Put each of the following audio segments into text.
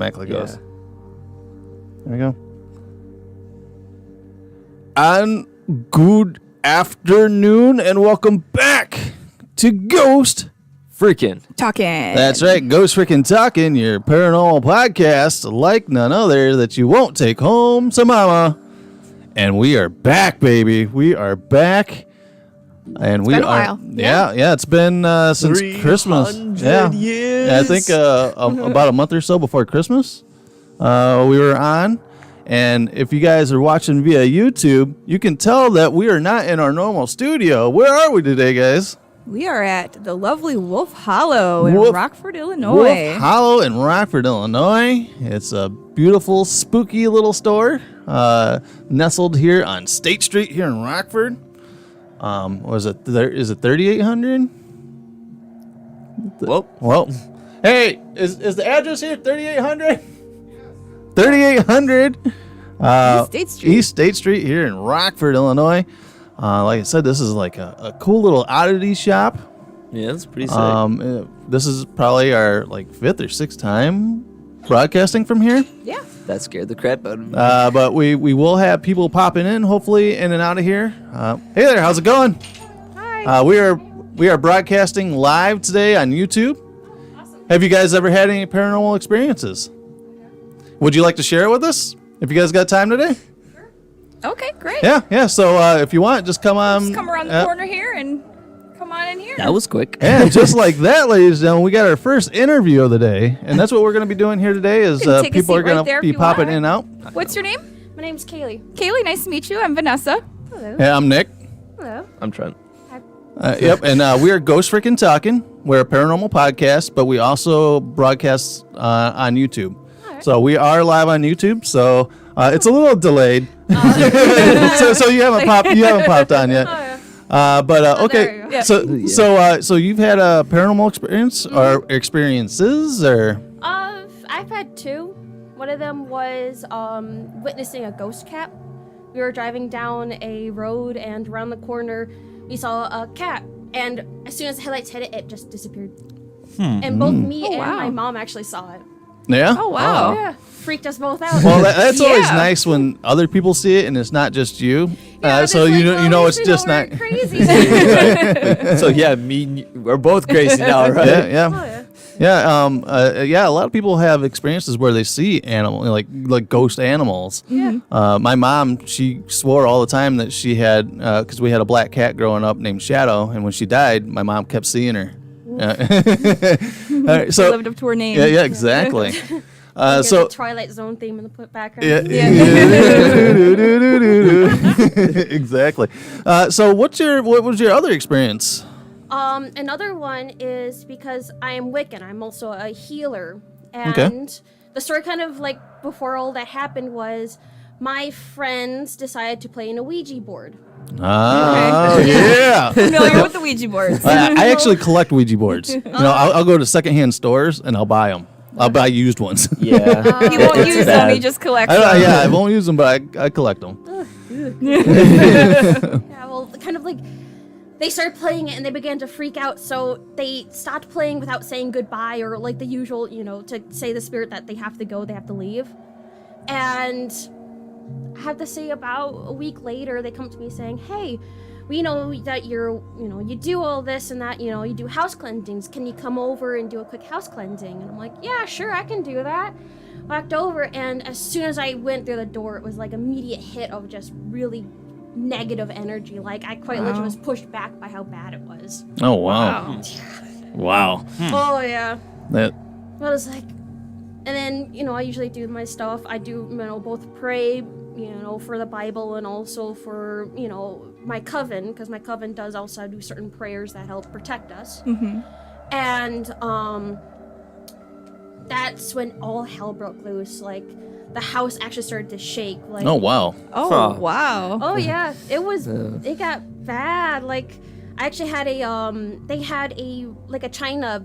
Automatically goes. There we go. And good afternoon, and welcome back to Ghost Freaking Talking. That's right, Ghost Freaking Talking, your paranormal podcast like none other that you won't take home to mama. And we are back, baby. We are back. And we been a are, while. yeah, it's been since Christmas. Yeah, years. Yeah, I think about a month or so before Christmas, we were on. And if you guys are watching via YouTube, you can tell that we are not in our normal studio. Where are we today, guys? We are at the lovely Wolf Hollow in Rockford, Illinois. Wolf Hollow in Rockford, Illinois. It's a beautiful, spooky little store nestled here on State Street here in Rockford. Was it? Is it 3800? Well, hey, is the address here 3800? 3800 East State Street here in Rockford, Illinois. Like I said, this is like a cool little oddity shop. Yeah, it's pretty sick. This is probably our like 5th or 6th time broadcasting from here. Yeah. That scared the crap out of me. But we will have people popping in, hopefully in and out of here. Hey there, how's it going? Hi. We are broadcasting live today on YouTube. Awesome. Have you guys ever had any paranormal experiences? Would you like to share it with us? If you guys got time today? Sure. Okay, great. Yeah. So if you want, just come on. Just come around the corner here and come on in here. That was quick. And just like that, ladies and gentlemen, we got our first interview of the day, and that's what we're going to be doing here today. Is You can take a people seat are going right there to if be you popping want. in and out. What's your name? My name's Kaylee. Kaylee, nice to meet you. I'm Vanessa. Hello. Hey, I'm Nick. Hello. I'm Trent. Yep, and we are Ghost Freaking Talking. We're a paranormal podcast, but we also broadcast on YouTube. Alright. So we are live on YouTube. So it's a little delayed. so you haven't popped on yet. Oh, But okay, there you go. so you've had a paranormal experience or experiences or I've had two. One of them was witnessing a ghost cat. We were driving down a road, and around the corner, we saw a cat. And as soon as the headlights hit it, it just disappeared. And both me and wow. my mom actually saw it. yeah. Oh, wow. Yeah, freaked us both out. Well, that's always Yeah. nice when other people see it and it's not just you. Yeah, So it's you like, know, you know well, it's we just we're not. crazy. So yeah, we're both crazy now, right? Yeah. Oh, yeah. Yeah, a lot of people have experiences where they see animal, like ghost animals. Yeah. My mom, she swore all the time that she had, because we had a black cat growing up named Shadow, and when she died, my mom kept seeing her. She So lived up to her name. yeah, exactly. Like So the Twilight Zone theme in the background. yeah, exactly. So what was your other experience? Another one is because I am Wiccan. I'm also a healer. And Okay. the story kind of like before all that happened was my friends decided to play in a Ouija board. Oh, yeah. Familiar with the Ouija boards. I actually collect Ouija boards. I'll go to secondhand stores and I'll buy them. I'll buy used ones. Yeah. He won't It's use bad. them. He just collects I them. won't use them, but I collect them. Yeah, well, kind of like they started playing it and they began to freak out, so they stopped playing without saying goodbye or like the usual, to say the spirit that they have to go, they have to leave. And I have to say about a week later, they come to me saying, hey, we know that you do all this and that, you do house cleansings. Can you come over and do a quick house cleansing? And I'm like, yeah, sure, I can do that. Walked over, and as soon as I went through the door, it was like immediate hit of just really negative energy. Like I quite literally was pushed back by how bad it was. Oh, wow. Wow. Oh yeah. That, I was like, and then I usually do my stuff. I do both pray for the Bible and also for my coven, because my coven does also do certain prayers that help protect us. And that's when all hell broke loose. Like the house actually started to shake. Like oh, wow. Oh, Huh. wow. oh yeah, it got bad. Like I actually had they had a China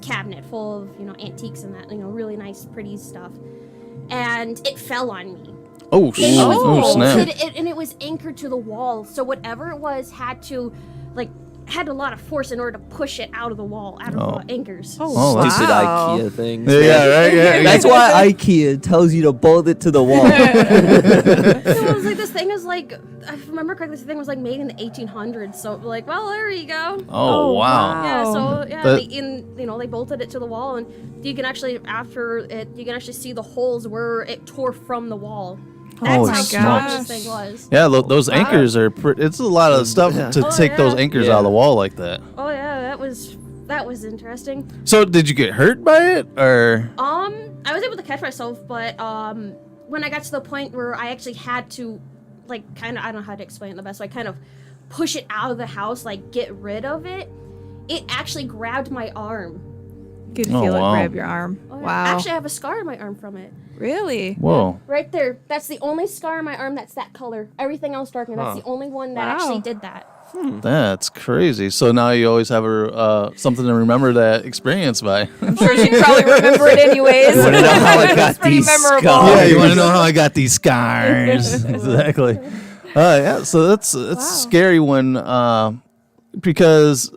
cabinet full of antiques and that really nice pretty stuff, and it fell on me. Oh, And it was snap. and it was anchored to the wall, so whatever it was had to had a lot of force in order to push it out of the wall, out of the anchors. Oh, that's- Stupid Wow. IKEA things. Yeah, right. Yeah, That's why IKEA tells you to bolt it to the wall. So it was like this thing is like, I remember correctly, this thing was like made in the 1800s. So like, well, there you go. Oh, wow. Yeah, so Wow. yeah, But- they bolted it to the wall, and you can actually see the holes where it tore from the wall. That's Holy how strong smokes. this thing was. Yeah, those anchors are. It's a lot of stuff to Oh, take those yeah. anchors out of the wall like that. Oh yeah, that was interesting. So, did you get hurt by it, or? I was able to catch myself, but when I got to the point where I actually had to, like, kind of, I don't know how to explain it the best way, kind of push it out of the house, like, get rid of it, it actually grabbed my arm. You could Oh, feel wow. it grab your arm. Oh, yeah. Wow. Actually, I have a scar on my arm from it. Really? Whoa. Right there. That's the only scar on my arm that's that color. Everything else dark, and that's the only one that Wow. actually did that. That's crazy. So now you always have something to remember that experience by. I'm sure she'd probably remember it anyways. You wanna know how I got It's pretty these memorable. scars? Yeah, you want to know how I got these scars? Exactly. Yeah, so that's a scary one because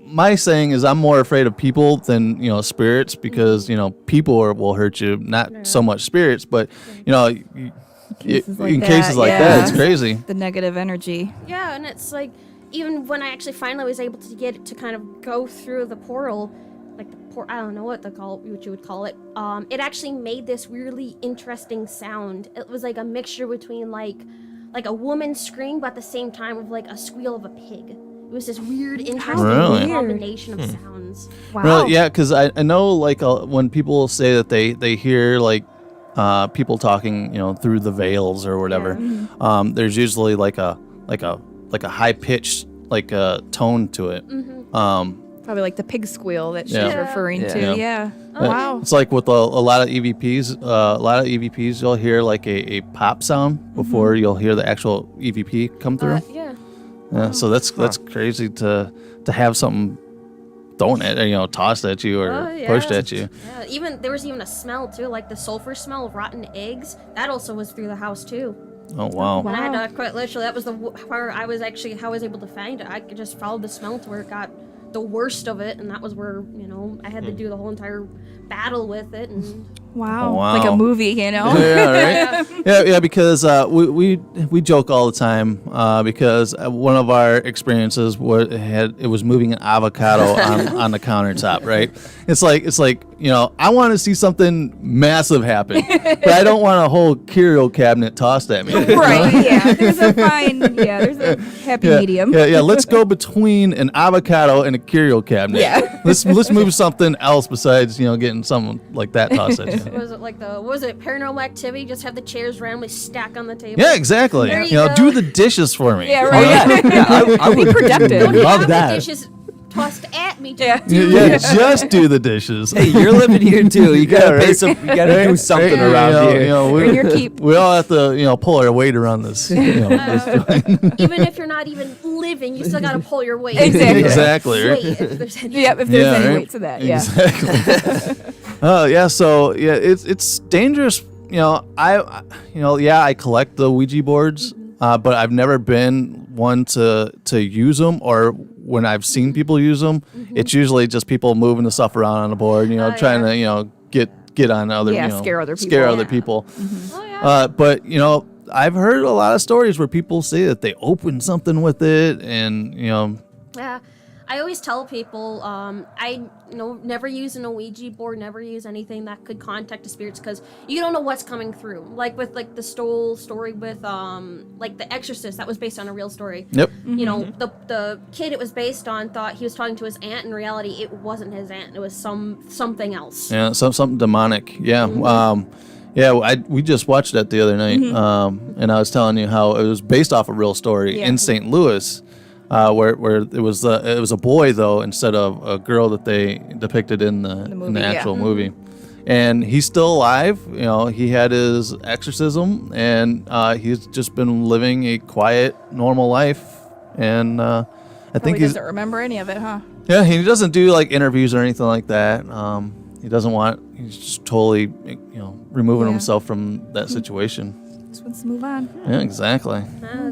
my saying is I'm more afraid of people than spirits because people will hurt you, not so much spirits, but Cases like in that, cases like yeah. that, it's crazy. The negative energy. Yeah, and it's like, even when I actually finally was able to get it to kind of go through the portal, like I don't know what you would call it. It actually made this really interesting sound. It was like a mixture between like a woman's scream, but at the same time with like a squeal of a pig. It was this weird, interesting Really? combination of sounds. Wow. Really, yeah, because I know like when people say that they hear like people talking through the veils or whatever, there's usually like a high pitched like tone to it. Probably like the pig squeal that she's Yeah. referring Yeah. to. Yeah. Yeah. Oh, Wow. It's like with a lot of EVPs. A lot of EVPs, you'll hear like a pop sound before you'll hear the actual EVP come through. Yeah. Yeah, so that's crazy to have something thrown at tossed at you or Oh, yeah. pushed at you. Yeah. There was even a smell too, like the sulfur smell of rotten eggs. That also was through the house too. Oh wow. And I Wow. had to quite literally. That was where I was actually how I was able to find it. I could just follow the smell to where it got the worst of it, and that was where I had to do the whole entire battle with it. And Wow. Oh, wow. Like a movie, Yeah, right. Yeah, because we joke all the time because one of our experiences it was moving an avocado on the countertop. Right. It's like I want to see something massive happen, but I don't want a whole curio cabinet tossed at me. Right. Yeah. There's a there's a happy medium. Yeah. Let's go between an avocado and a curio cabinet. Yeah. Let's move something else besides getting something like that tossed at you. was it like Paranormal Activity? Just have the chairs randomly stack on the table. Yeah, exactly. There you go. Do the dishes for me. Yeah. Oh Right. yeah, I would productive. Don't love have that. the dishes tossed at me. Yeah. Yeah, just do the dishes. Hey, you're living here too. You gotta right. pay some. You gotta do something Right, around here. Earn your keep. We all have to, pull our weight around this. Even if you're not even living, you still gotta pull your weight. Exactly. Exactly. Weight, if there's any. Yep. If there's Yeah, any right. weight to that. Yeah. Exactly. Yeah. So yeah, it's dangerous. I collect the Ouija boards, but I've never been one to use them, or when I've seen people use them, it's usually just people moving the stuff around on the board, trying to get on other, scare other people. scare other Yeah. people. Oh, yeah. But I've heard a lot of stories where people say that they open something with it, and Yeah, I always tell people, I never use an Ouija board, never use anything that could contact the spirits, because you don't know what's coming through. Like with the story with like The Exorcist, that was based on a real story. Yep. The kid it was based on thought he was talking to his aunt. In reality, it wasn't his aunt. It was something else. Yeah, something demonic. Yeah. We just watched that the other night, and I was telling you how it was based off a real story Yeah. in St. Louis, where it was a boy though instead of a girl that they depicted in the movie, actual yeah. movie, and he's still alive. He had his exorcism, and he's just been living a quiet, normal life, and I think Probably he's doesn't remember any of it, huh? yeah, he doesn't do like interviews or anything like that. He doesn't want. He's just totally, removing Yeah. himself from that situation. Just wants to move on. Yeah, exactly.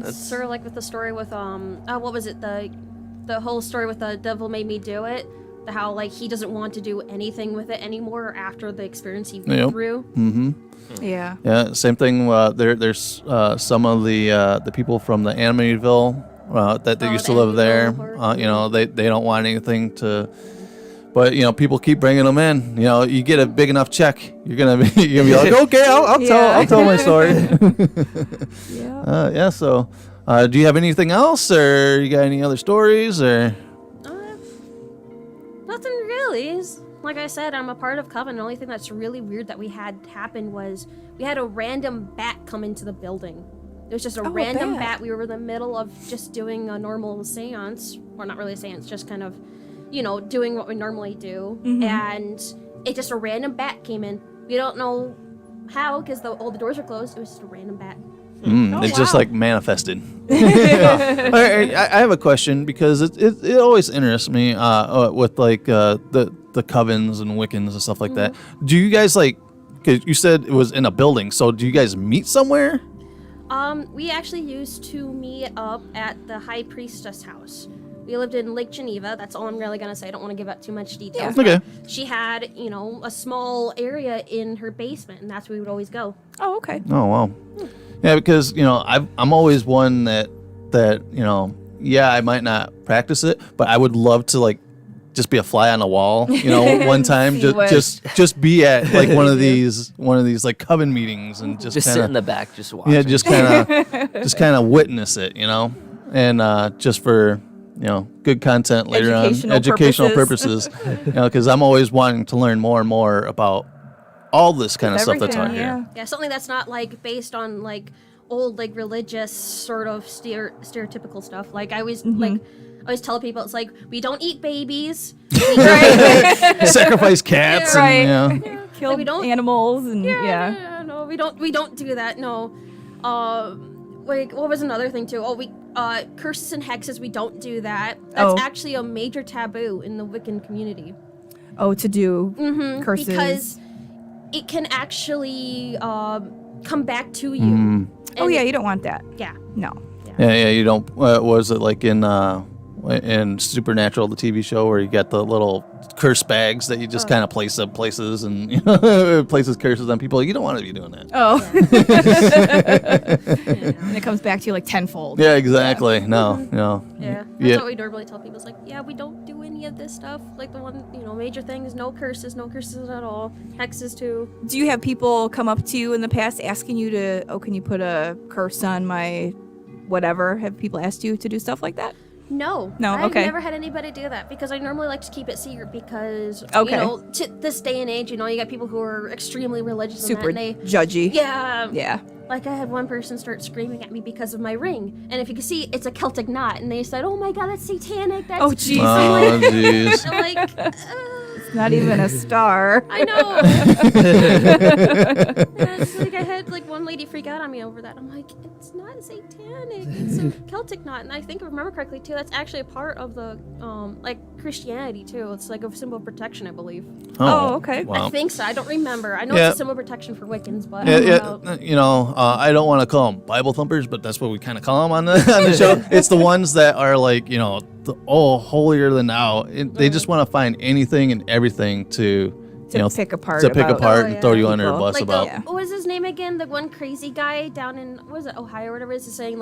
It's sort of like with the story with what was it, the the whole story with the devil made me do it. How like he doesn't want to do anything with it anymore after the experience he went through. Mm-hmm. Yeah. Yeah, same thing. There's some of the people from the Amityville that they used to live there. They don't want anything to. But people keep bringing them in. You get a big enough check, you're gonna be like, okay, I'll tell my story. Yeah. So, do you have anything else, or you got any other stories, or? Nothing really. Like I said, I'm a part of Coven. The only thing that's really weird that we had happen was we had a random bat come into the building. It was just a random bat. We were in the middle of just doing a normal seance. Or not really a seance, just kind of, doing what we normally do. Mm-hmm. And a random bat came in. We don't know how, because all the doors are closed. It was just a random bat. It's just like manifested. I have a question because it always interests me with like the covens and Wiccans and stuff like that. Do you guys because you said it was in a building, so do you guys meet somewhere? We actually used to meet up at the High Priestess house. We lived in Lake Geneva. That's all I'm really going to say. I don't want to give out too much detail. Yeah. Okay. She had, a small area in her basement, and that's where we would always go. Oh, okay. Oh, wow. Yeah, because, I'm always one that I might not practice it, but I would love to, just be a fly on the wall, one time, just be at, one of these, coven meetings and just sit in the back, just watch. Yeah, just kind of witness it, and just for, good content later on, educational purposes, because I'm always wanting to learn more and more about all this kind of stuff that's out here. Yeah, something that's not based on old religious sort of stereotypical stuff. I always I always tell people it's we don't eat babies, sacrifice cats, kill animals, and no, we don't do that. No, what was another thing too? We curses and hexes. We don't do that. That's actually a major taboo in the Wiccan community. Oh, to do curses because it can actually come back to you. You don't want that. Yeah. No. Yeah, you don't. Was it in Supernatural, the TV show, where you got the little curse bags that you just kind of place up places and places curses on people? You don't want to be doing that. Oh. And it comes back to you tenfold. Yeah, exactly. No. Yeah. That's what we normally tell people. It's we don't do any of this stuff. The one, major thing is no curses at all. Hexes too. Do you have people come up to you in the past asking you can you put a curse on my whatever? Have people asked you to do stuff like that? No. I've never had anybody do that because I normally like to keep it secret because, to this day and age, you got people who are extremely religious super and judgy. Yeah. Yeah. I had one person start screaming at me because of my ring. And if you can see, it's a Celtic knot. And they said, oh my God, that's satanic. That's jeez. Oh, jeez. It's not even a star. I know. I had one lady freak out on me over that. I'm like, it's not satanic. It's a Celtic knot. And I think, if I remember correctly, too, that's actually a part of the, Christianity, too. It's a symbol of protection, I believe. Oh, okay. Wow. I think so. I don't remember. I know it's a symbol of protection for Wiccans, but I don't want to call them Bible thumpers, but that's what we kind of call them on the show. It's the ones that are holier than thou. They just want to find anything and everything to pick apart and throw you under a bus about. What was his name again? The one crazy guy down in Ohio or whatever it is saying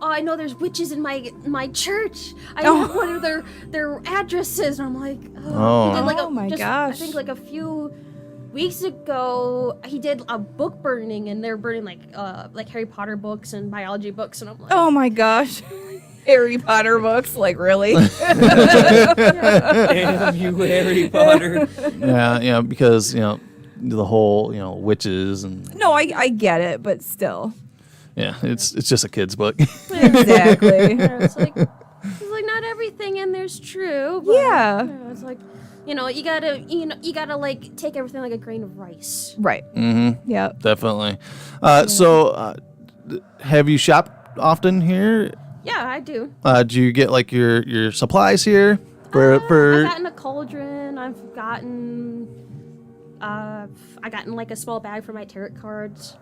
I know there's witches in my church. I know what are their addresses. And I'm like, oh my gosh. I think a few weeks ago he did a book burning and they're burning Harry Potter books and biology books and I'm like, oh my gosh. Harry Potter books, really? Damn you, Harry Potter. Yeah, because the whole witches and. No, I get it, but still. Yeah, it's just a kid's book. Exactly. It's not everything in there's true. But, it's you gotta take everything like a grain of rice. Right. Mm-hmm. Yeah. Definitely. So, have you shopped often here? Yeah, I do. Do you get your supplies here? I've gotten a cauldron. I gotten a small bag for my tarot cards.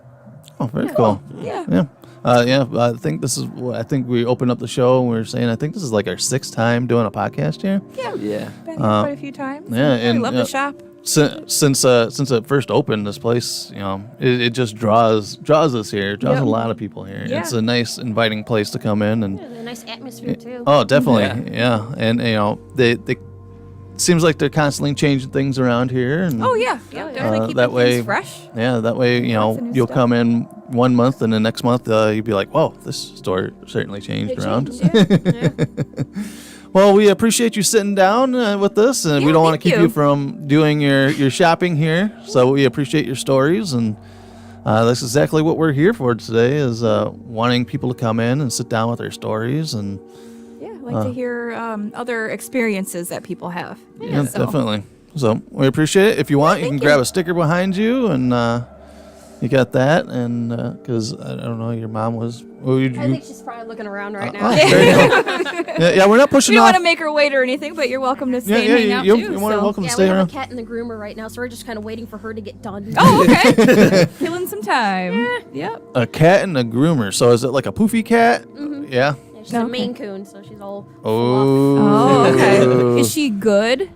Oh, very cool. Yeah. Yeah. I think this is. I think we opened up the show and we were saying. I think this is like our 6th time doing a podcast here. Yeah. Yeah. Been here quite a few times. yeah, and, we love the shop. Since it first opened, this place, it just draws us here. Draws a lot of people here. Yeah. It's a nice, inviting place to come in, and Yeah, a nice atmosphere too. oh, definitely, yeah. And they seems like they're constantly changing things around here. And, Oh yeah. Yeah. Definitely keeping that way- things fresh. yeah, that way Lots of new you'll stuff. come in one month, and the next month you'll be like, "Whoa, this store certainly changed It around." changed, yeah. Well, we appreciate you sitting down with us, and we Yeah, don't want to thank keep you from doing your shopping here. So we appreciate your stories, and that's exactly what we're here for today, is wanting people to come in and sit down with their stories. And Yeah. I like to hear other experiences that people have. yeah, So- definitely. So we appreciate it. If you want, you can thank grab you. a sticker behind you, and you got that. And because I don't know, your mom was. Well, I think she's probably looking around right now. there you go. yeah, we're not We pushing don't off. want to make her wait or anything, but you're welcome to stay and hang out you're too. welcome to Yeah, stay we have around. a cat in the groomer right now, so we're just kind of waiting for her to get done. Oh, okay. Killing some time. Yep. A cat and a groomer. So is it like a poofy cat? Mhm. Yeah. Yeah, she's Okay. a Maine Coon, so she's all Oh, okay. Is she good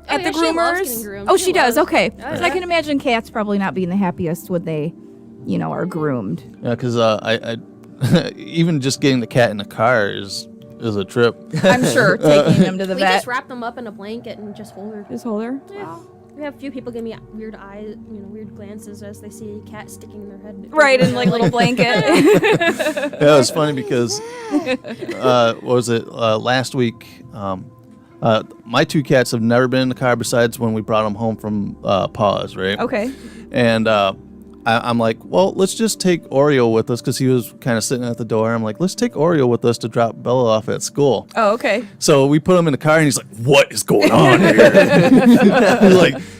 at yeah, the she loves groomers? getting groomed. Oh, She she does. loves- Okay. Oh, 'Cause yeah. I can imagine cats probably not being the happiest when they, are groomed. Yeah, because I even just getting the cat in the car is a trip. I'm sure taking them to the We vet. just wrap them up in a blanket and just hold her. Just hold her. Yeah. We have a few people give me weird eyes, weird glances as they see a cat sticking their head. Right, in like little blanket. Yeah, it's funny because what was it last week? My 2 cats have never been in the car besides when we brought them home from Paws, right? Okay. And I'm like, well, let's just take Oreo with us because he was kind of sitting at the door. I'm like, let's take Oreo with us to drop Bella off at school. Oh, okay. So we put him in the car, and he's like, "What is going on here?"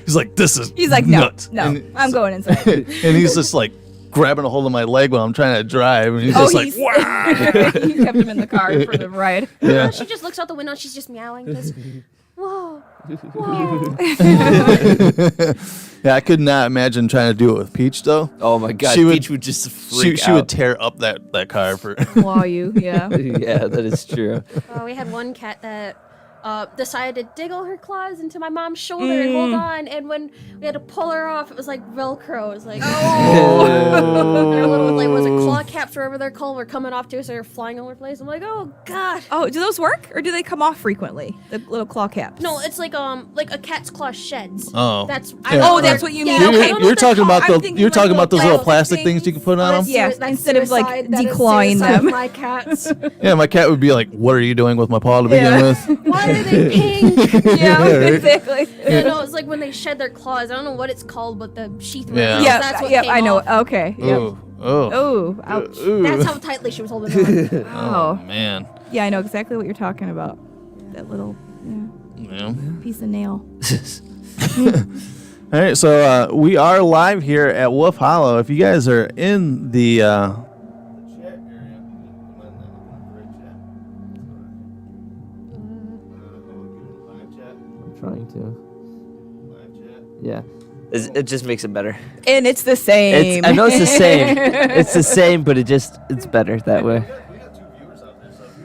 he's like, "This is." He's like, no, nuts." no, And, I'm going inside. and he's just like grabbing a hold of my leg while I'm trying to drive, and he's just like, "Wow." You kept him in the car for the ride. Yeah. She just looks out the window and she's just meowing. Just, whoa, whoa. Yeah, I could not imagine trying to do it with Peach though. Oh my God, She would- Peach would just freak She would out. tear up that car for. Claw you, yeah. Yeah, that is true. We had one cat that decided to diggle her claws into my mom's shoulder and hold on, and when we had to pull her off, it was like Velcro. It was like, their little, like, was it claw caps wherever their claw were coming off too, so they're flying all over the place. I'm like, oh God. Oh, do those work, or do they come off frequently? The little claw caps. No, it's like a cat's claw sheds. Oh. That's Yeah. Oh, that's what you mean. Yeah, Okay. I don't know You're what they're talking about called. I'm the thinking you're like talking little about those little plastic plastic things you can put on them. Yeah, That's instead of, like, suicide. That is declawing suicide them. of my cats. Yeah, my cat would be like, "What are you doing with my paw to begin Yeah. with?" Why are they pink? Yeah, exactly. Yeah, no, it's like when they shed their claws. I don't know what it's called, but the sheath. Yeah. ripped. Yeah, that's what yeah, came I know. off. Okay. Yep. Ooh, oh, Oh, ouch. Ooh. That's how tightly she was holding on. Oh man. Yeah, I know exactly what you're talking about. That little Yeah. piece of nail. All right, so we are live here at Wolf Hollow. If you guys are in the chat area, I'm trying to. Yeah. It just makes it better. And it's the same. I know it's the same. It's the same, but it's better that way.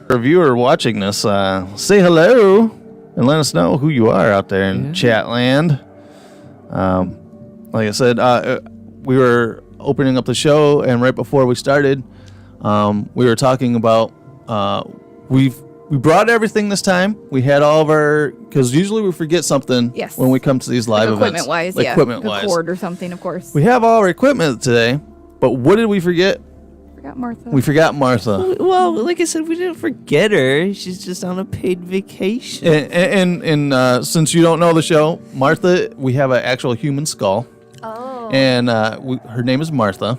If you are watching this, say hello and let us know who you are out there in chat land. Like I said, we were opening up the show, and right before we started, we were talking about we brought everything this time. We had all of our, because usually we forget something Yes. when we come to these live events. Equipment-wise, Like yeah. equipment-wise. A cord or something, of course. We have all our equipment today, but what did we forget? Forgot Martha. We forgot Martha. Well, like I said, we didn't forget her. She's just on a paid vacation. And since you don't know the show, Martha, we have an actual human skull. Oh. And her name is Martha,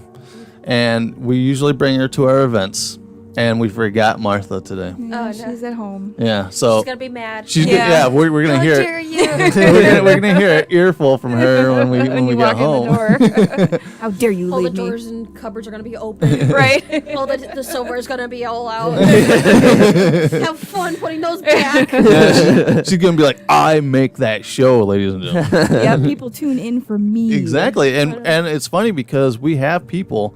and we usually bring her to our events. and we forgot Martha today. Yeah, no. she's at home. Yeah, so She's gonna be mad. she's Yeah. we're gonna How hear dare it. you? we're gonna hear an earful from her when we When you get walk home. in the door. How dare you All the leave me? doors and cupboards are gonna be open. Right. All the silver is gonna be all out. Have fun putting those back. Yeah, she's gonna be like, I make that show, ladies and gentlemen. Yeah, people tune in for me. Exactly, and it's funny because we have people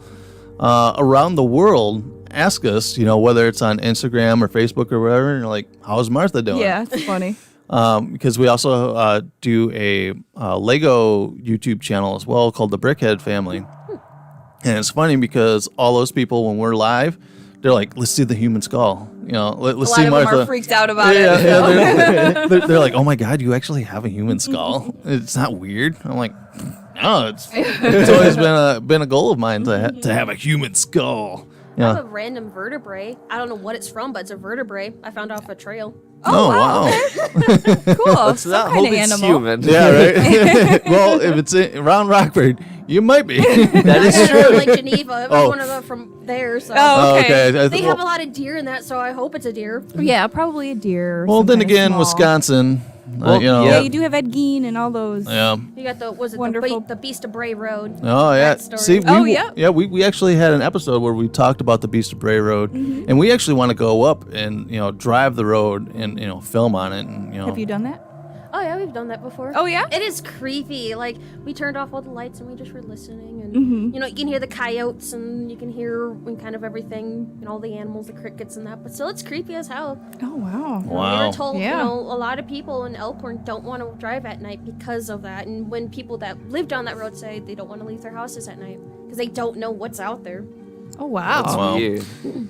around the world ask us, whether it's on Instagram or Facebook or whatever, and they're like, how's Martha doing? Yeah, it's funny. Because we also do a Lego YouTube channel as well called the Brickhead Family. And it's funny because all those people, when we're live, they're like, let's see the human skull. Let's A see lot of them Martha. are freaked out about Yeah, it. yeah, they're like, oh my God, you actually have a human skull? It's not weird. I'm like, no, it's always been a goal of mine to have a human skull. I have Yeah. a random vertebrae. I don't know what it's from, but it's a vertebrae. I found off a trail. Oh, wow. Cool. Let's Some not kind hope of it's animal. human. Yeah, right. Well, if it's around Rockford, you might be. That is true. Like Geneva. It was one of them from there. So Oh, okay. they have a lot of deer in that, so I hope it's a deer. Yeah, probably a deer. or Well, some then kind of again, small. Wisconsin. Well, Yeah, yeah. you do have Ed Gein and all those. Yeah. You got the Wonderful. the Beast of Bray Road. Oh yeah. That story. See, Oh, yeah. we actually had an episode where we talked about the Beast of Bray Road, and we actually want to go up and drive the road and film on it. And Have you done that? Oh yeah, we've done that before. Oh, yeah? It is creepy. Like we turned off all the lights and we just were listening, and Mhm. you can hear the coyotes and you can hear kind of everything and all the animals, the crickets and that. But still, it's creepy as hell. Oh, wow. We Wow. were told, Yeah. a lot of people in Elkhorn don't want to drive at night because of that. And when people that live down that road say they don't want to leave their houses at night because they don't know what's out there. Oh, wow. That's Wow. weird.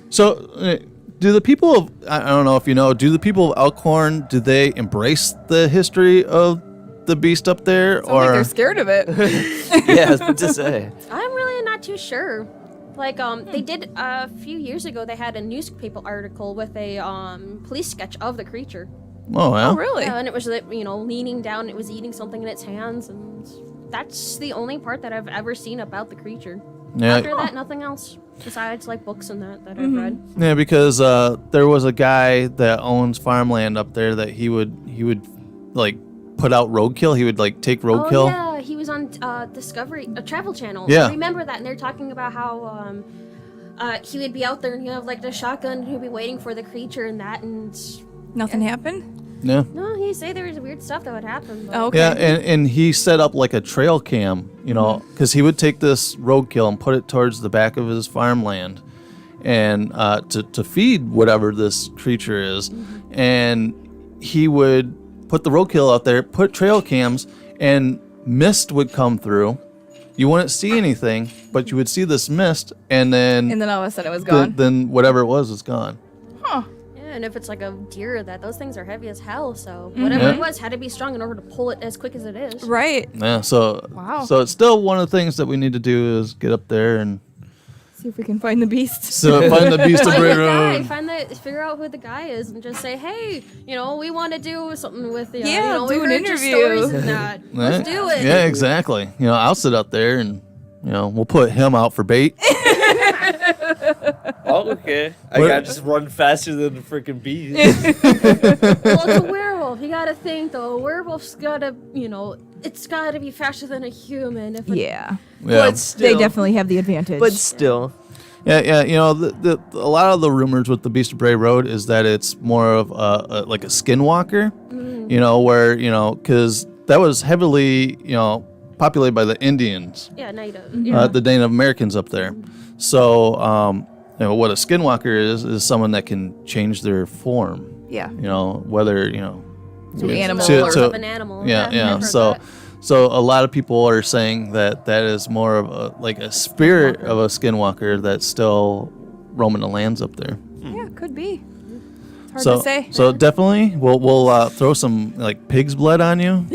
So, do the people of I don't know if you know, do the people of Elkhorn, do they embrace the history of the beast up there, Sounds like they're scared of it. Yeah, I was about to say. I'm really not too sure. Like, they did a few years ago. They had a newspaper article with a police sketch of the creature. Oh yeah. Oh, really? Yeah, and it was leaning down. It was eating something in its hands, and that's the only part that I've ever seen about the creature. Yeah. After that, nothing else besides like books and that I've read. Yeah, because there was a guy that owns farmland up there that he would like put out roadkill. He would like take roadkill. Oh yeah, he was on Discovery, a Travel Channel. Yeah. I remember that, and they're talking about how he would be out there and he'd have like the shotgun, and he'd be waiting for the creature and that, and Nothing happened? Yeah. no, he'd say there was weird stuff that would happen. But Oh, okay. Yeah, and he set up like a trail cam, because he would take this roadkill and put it towards the back of his farmland, and to feed whatever this creature is, and he would put the roadkill out there, put trail cams, and mist would come through. You wouldn't see anything, but you would see this mist, and then And then all of a sudden it was gone. then whatever it was gone. Huh. yeah, and if it's like a deer, those things are heavy as hell. So whatever Yeah. it was had to be strong in order to pull it as quick as it is. Right. Yeah, so Wow. so it's still one of the things that we need to do is get up there and See if we can find the beast. so find the beast of Find Bray the guy, Road. figure out who the guy is, and just say, hey, we want to do something with you. Yeah, we do an heard your interview. stories and that. Let's Right? do it. Yeah, exactly. I'll sit up there and we'll put him out for bait. Oh, okay. I What- gotta just run faster than the freaking bees. Well, it's a werewolf. You gotta think though. A werewolf's gotta, it's gotta be faster than a human. If Yeah. Yeah. But still. They definitely have the advantage. But still. Yeah. The a lot of the rumors with the Beast of Bray Road is that it's more of like a skinwalker. Where because that was heavily populated by the Indians, Yeah, Native. the Native Americans up there. So what a skinwalker is someone that can change their form. yeah. Whether To animal to- or to- of an animal. Yeah. I've heard So, that. so a lot of people are saying that is more of a spirit of a skinwalker that's still roaming the lands up there. Yeah, could be. Hard to say. So definitely, we'll throw some like pig's blood on you.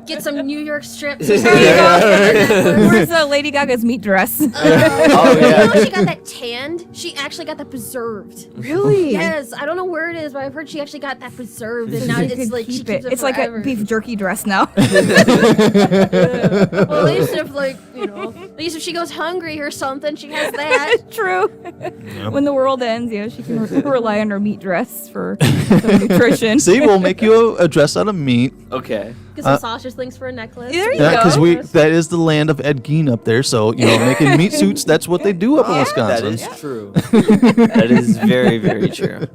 Get some New York strips. Where's Lady Gaga's meat dress? Oh yeah. She got that tanned. She actually got that preserved. Really? Yes, I don't know where it is, but I've heard she actually got that preserved, and now it's like she Keep keeps it. it It's like a forever. beef jerky dress now. Well, at least if at least if she goes hungry or something, she has that. True. When the world ends, she can rely on her meat dress for some nutrition. See, we'll make you a dress out of meat. Okay. Get some sausage links for a necklace. There you Yeah, go. because that is the land of Ed Gein up there. So making meat suits, that's what they do up in That Wisconsin. is true. That is very, very true.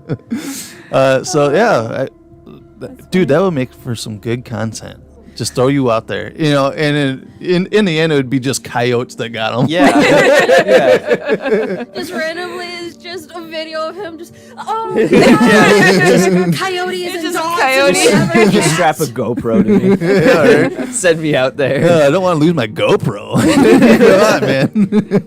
Dude, that would make for some good content. Just throw you out there, and in the end, it would be just coyotes that got them. Yeah. Yeah. Just randomly, it's just a video of him just just coyotes and just dogs. coyotes. And Just strap a GoPro to me. Yeah, right? Send me out there. I don't want to lose my GoPro. Come on, man.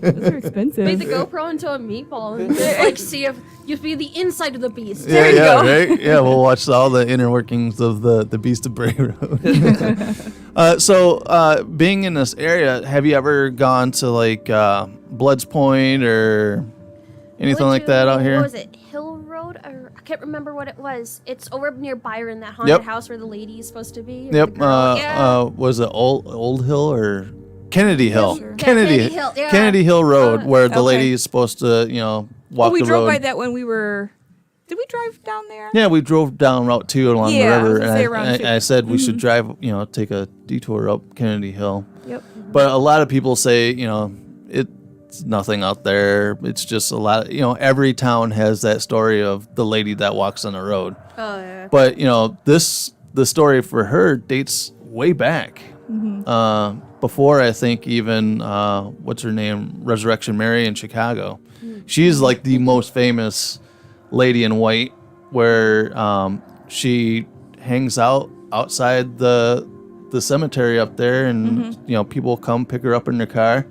Those are expensive. Make the GoPro into a meatball and just see if you be the inside of the beast. There you go. Right? Yeah, we'll watch all the inner workings of the Beast of Bray Road. Being in this area, have you ever gone to like Blood's Point or anything like that out here? What was it? Hill Road? Or I can't remember what it was. It's over near Byron, that haunted house where the lady is supposed to be. or Yep. the girl. Yeah. Was it Old Hill or Kennedy Hill? Sure. Kennedy Hill, yeah. Kennedy Hill Road, where the Okay. lady is supposed to, walk we the drove road. by that when we were. Did we drive down there? Yeah, we drove down Route 2 along Yeah, I the was river, gonna and say around two. I said we should drive, take a detour up Kennedy Hill. Yep. But a lot of people say, it's nothing out there. It's just a lot. Every town has that story of the lady that walks on the road. Oh, yeah. But the story for her dates way back. Before I think even what's her name, Resurrection Mary in Chicago. She's like the most famous lady in white, where she hangs out outside the cemetery up there, and people come pick her up in their car,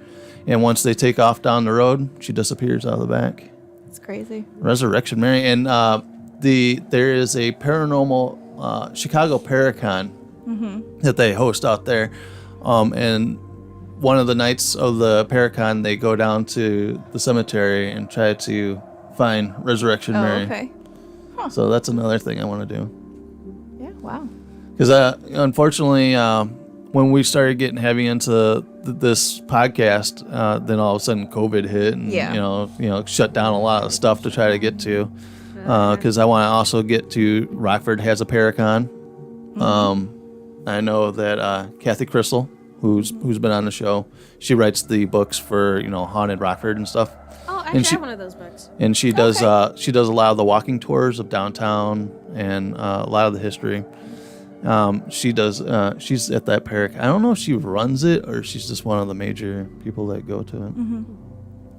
and once they take off down the road, she disappears out of the back. It's crazy. Resurrection Mary, and there is a paranormal Chicago Paracon that they host out there, and one of the nights of the Paracon, they go down to the cemetery and try to find Resurrection Mary. Okay. So that's another thing I want to do. Yeah. Wow. Because unfortunately, when we started getting heavy into this podcast, then all of a sudden COVID hit, and shut down a lot of stuff to try to get to. Because I want to also get to Rockford has a Paracon. I know that Kathy Crystal, who's been on the show, she writes the books for Haunted Rockford and stuff. Oh, actually, I have one of those books. And she does a lot of the walking tours of downtown and a lot of the history. She's at that Paracon. I don't know if she runs it or she's just one of the major people that go to it.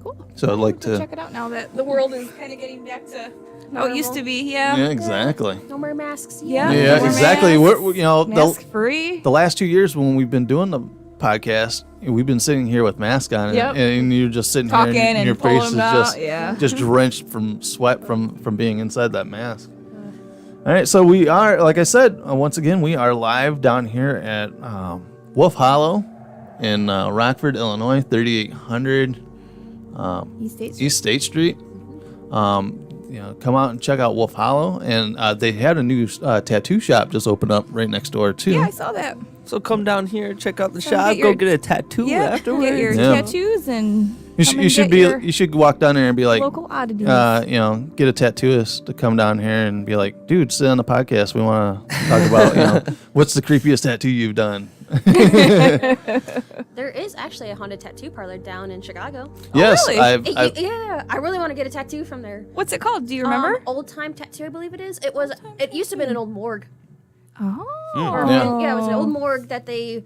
Cool. So I'd like to check it out now that the world is kind of getting back to how it used to be. Yeah. Yeah, exactly. No more masks. Yeah. Yeah, more exactly. masks. We're Mask free. the last 2 years when we've been doing the podcast, we've been sitting here with mask on, Yep. and you're just sitting Talking here, and and your pulling face is them out, just drenched from sweat from being inside that mask. All right, so we are, like I said, once again, we are live down here at Wolf Hollow in Rockford, Illinois, 3800 East State Street. Come out and check out Wolf Hollow, and they had a new tattoo shop just opened up right next door too. Yeah, I saw that. So come down here, check out the Come shop, get your- go get a tattoo Yeah. afterwards. Get your Yeah. tattoos and You should walk down there and be like, local oddities. get a tattooist to come down here and be like, dude, sit on the podcast. We want to talk about, what's the creepiest tattoo you've done? There is actually a haunted tattoo parlor down in Chicago. Yes, really? I've Yeah, I really want to get a tattoo from there. What's it called? Do you remember? Old Time Tattoo, I believe it is. It used to be an old morgue. Oh. Yeah. It was an old morgue that they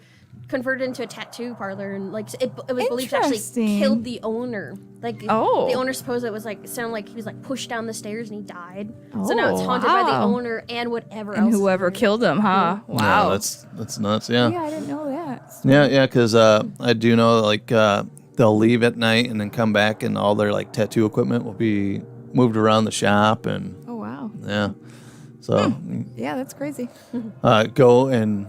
converted into a tattoo parlor, and like it was believed to actually Interesting. killed the owner. Like the Oh. owner supposed it sounded like he was like pushed down the stairs and he died. So now it's Oh, haunted by the wow. owner and whatever And else. whoever killed him, huh? Wow. No, that's nuts. Yeah, Yeah, I didn't know that. yeah, because I do know like they'll leave at night and then come back, and all their like tattoo equipment will be moved around the shop, and Oh wow. Yeah. So Yeah, that's crazy. go and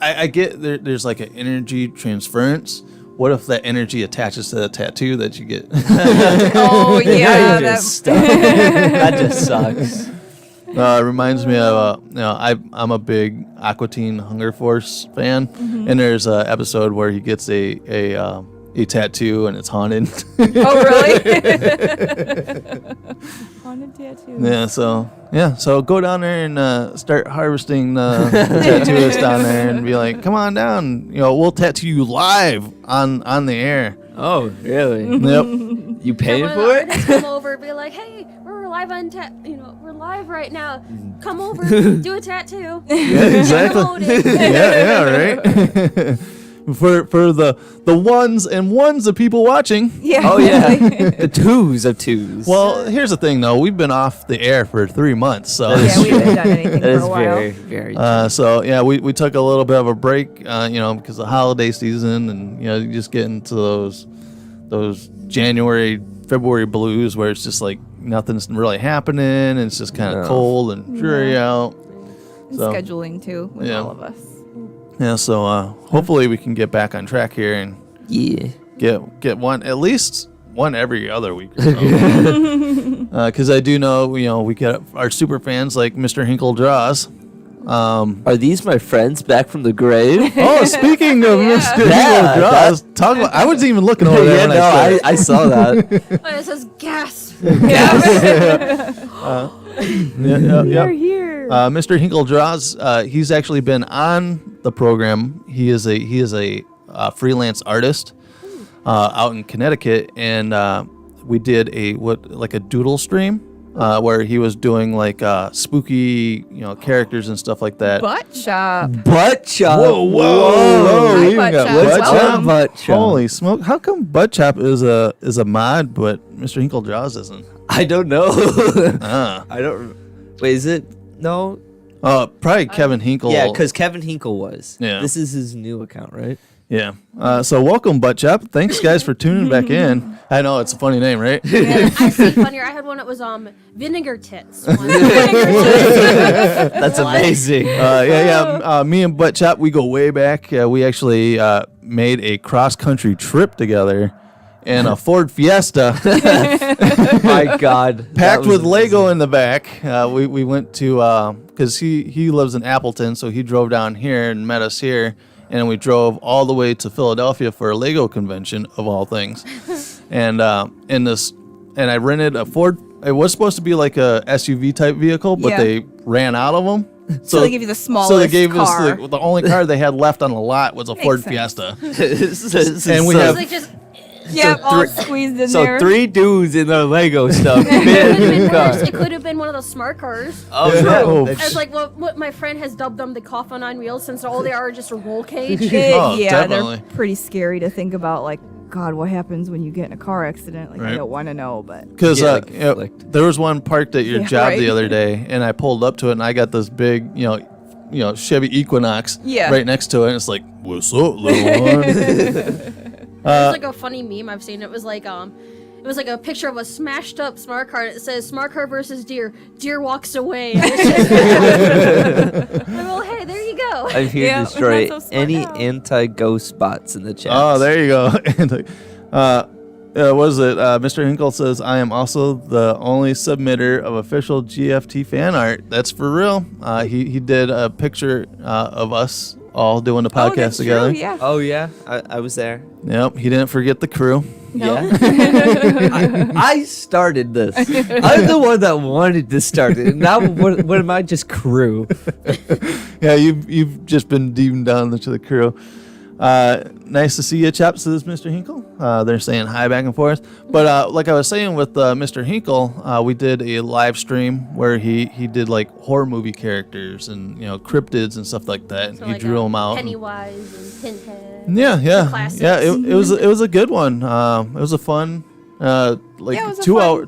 I get there's like an energy transference. What if that energy attaches to the tattoo that you get? Oh yeah, that That just sucks. Reminds me of I'm a big Aqua Teen Hunger Force fan, and there's an episode where he gets a tattoo and it's haunted. Oh really? Haunted tattoo. So go down there and start harvesting tattooists down there and be like, come on down, we'll tattoo you live on the air. Oh, really? Yep. You paying Someone for would it? just come over and be like, hey, we're live on we're live right now. Come over, do a tattoo. Yeah, exactly. Right. For the ones and ones of people watching. Yeah. Oh, yeah. The twos of twos. Well, here's the thing, though. We've been off the air for 3 months, so Yeah, we haven't done anything That for is a while. very, very true. so yeah, we took a little bit of a break, because of holiday season, and you just get into those January, February blues where it's just like nothing's really happening, and it's just kind of No. cold and dreary out. And So- scheduling too with Yeah. all of us. Yeah, so hopefully we can get back on track here and Yeah. get one, at least one every other week or so. Because I do know, we get our super fans like Mr. Hinkle Draws. Are these my friends back from the grave? Oh, speaking of Yeah. Mr. Yeah, Hinkle Draws, talk about. I wasn't even looking over there Yeah, when no, I said I saw that. Oh, it says gasp. We're here. Mr. Hinkle Draws. He's actually been on the program. He is a freelance artist out in Connecticut, and we did a doodle stream where he was doing like spooky characters and stuff like that. Butt shop. Butt chop. Whoa! Hi, We even Butt got Chop. butt Welcome. chop. Butt chop. Holy smoke! How come Butt Chop is a mod, but Mr. Hinkle Draws isn't? I don't know. Ah. I don't. Wait, is it? No. Probably Kevin Hinkle. Yeah, because Kevin Hinkle was. Yeah. This is his new account, right? Yeah. So welcome, Butt Chop. Thanks, guys, for tuning back in. I know it's a funny name, right? I see funnier. I had one that was vinegar tits. One. That's amazing. Me and Butt Chop, we go way back. We actually made a cross-country trip together in a Ford Fiesta, My God. packed with Lego in the back. We went to because he lives in Appleton, so he drove down here and met us here. And we drove all the way to Philadelphia for a Lego convention, of all things. And I rented a Ford. It was supposed to be like a SUV type vehicle, but Yeah. they ran out of them. So they give you the smallest So they gave car. us the only car they had left on the lot was a Ford sense. Fiesta. And we It's have- like just Yeah, all squeezed in So there. 3 dudes in their Lego stuff. it could have been car. worse. It could have been one of those smart cars. Oh, Yeah. no. Oh. It's like what my friend has dubbed them the coffin on wheels, since all they are just a roll cage. Oh, yeah, definitely. they're pretty scary to think about. Like, God, what happens when you get in a car accident? Like, Right. I don't want to know, but Because Yeah, like flicked. there was one parked at your Yeah, job right. the other day, and I pulled up to it, and I got this big, Chevy Equinox Yeah. right next to it, and it's like, what's up, little one? There's like a funny meme I've seen. It was like a picture of a smashed up smart car. It says smart car versus deer. Deer walks away. And it's just well, hey, there you go. I'm here Yeah, to destroy not so smart any now. anti-ghost bots in the chat. Oh, there you go. And what is it? Mr. Hinkle says, I am also the only submitter of official GFT fan art. That's for real. He did a picture of us all doing the oh, podcast that's together. True, yeah. Oh, yeah? I was there. Yep, he didn't forget the crew. No. Yeah. I started this. I'm the one that wanted to start it. Now, what am I? Just crew. Yeah, you've just been deemed down to the crew. Nice to see you, chaps, says Mr. Hinkle. They're saying hi back and forth. But like I was saying with Mr. Hinkle, we did a live stream where he did like horror movie characters and cryptids and stuff like that. And So he like drew them out. Pennywise and Pinhead. Yeah. classics. It was a good one. It was a fun Yeah, it was a 2 fun- hour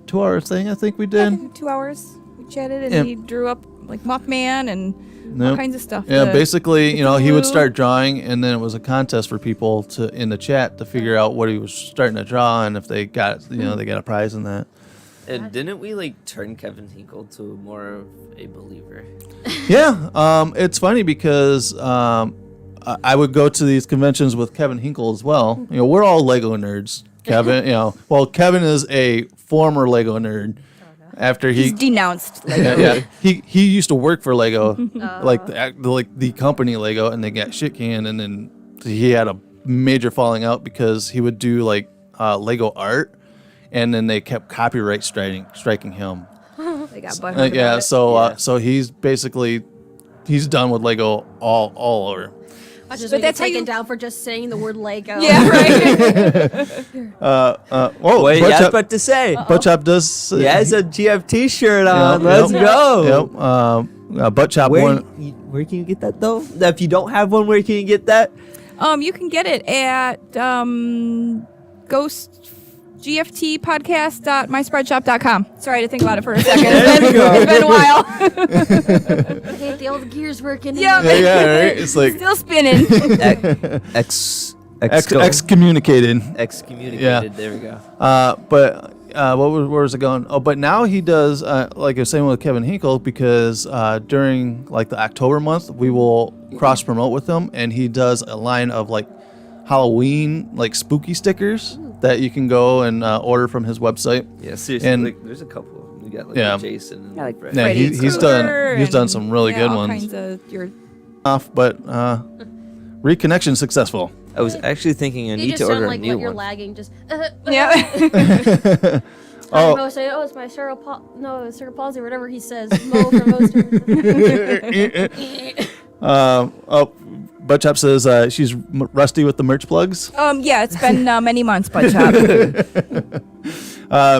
2 hour thing I think we Yeah, did. 2 hours. We chatted and Yeah. he drew up like Mothman and all Yep. kinds of stuff. Yeah, to- basically, he would glue. start drawing, and then it was a contest for people in the chat to figure out what he was starting to draw, and if they got, they got a prize in that. And didn't we like turn Kevin Hinkle to more of a believer? Yeah, it's funny because I would go to these conventions with Kevin Hinkle as well. You know, we're all Lego nerds. Kevin, Kevin is a former Lego nerd. After He's denounced. Lego. yeah, he used to work for Lego, like the company Lego, and they got shit canned, and then he had a major falling out because he would do like Lego art, and then they kept copyright striking him. They got butthurt Yeah, about it. so he's basically done with Lego all over. I just But get that's how taken you- down for just saying the word Lego. Yeah, right. Wait, Butch yeah, I was Up- about to say. Butch Up does. He has a GFT shirt Yep, on. Let's yep. go. Yep. Butt Chop Where, one. where can you get that though? If you don't have one, where can you get that? You can get it at ghostgftpodcast.myspreadshop.com. Sorry, I had to think about it for a second. It's been a while. Okay, the old gears working. Yeah. Yeah, right. It's like Still spinning. excommunicated. Excommunicated. Yeah. There we go. But where was it going? Oh, but now he does, like I was saying with Kevin Hinkle, because during like the October month, we will cross promote with him, and he does a line of like Halloween like spooky stickers that you can go and order from his website. Yeah, seriously. And- like, there's a couple of them. We got like Yeah. Jason and Yeah, like Fred. Yeah, Freddy he's Krueger done and- some really good all ones. Kinds of your Off, but reconnection successful. I was actually thinking I You need just to sound order like a new what you're one. lagging. Just yeah. Oh. Mo say, it's my cerebral palsy, or whatever he says. Mo from Most. Butt Chop says she's rusty with the merch plugs. Yeah, it's been many months, Butch Chop.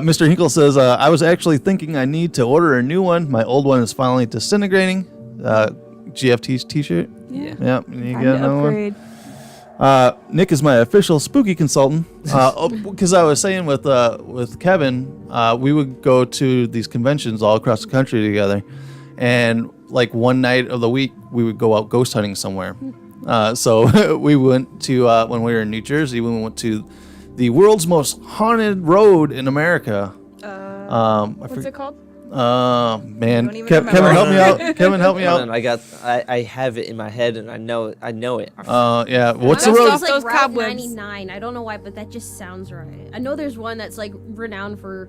Mr. Hinkle says, I was actually thinking I need to order a new one. My old one is finally disintegrating. GFT's t-shirt. Yeah. Yep, you Time get to another one. upgrade. Nick is my official spooky consultant. Because I was saying with Kevin, we would go to these conventions all across the country together, and like one night of the week we would go out ghost hunting somewhere. So we went to when we were in New Jersey, we went to the world's most haunted road in America. What's it called? Man, don't even Kevin, remember. help me out. Kevin, help me Hold out. on, I have it in my head and I know it. Yeah, what's the That's road? those- Like Route cobwebs. 99. I don't know why, but that just sounds right. I know there's one that's like renowned for,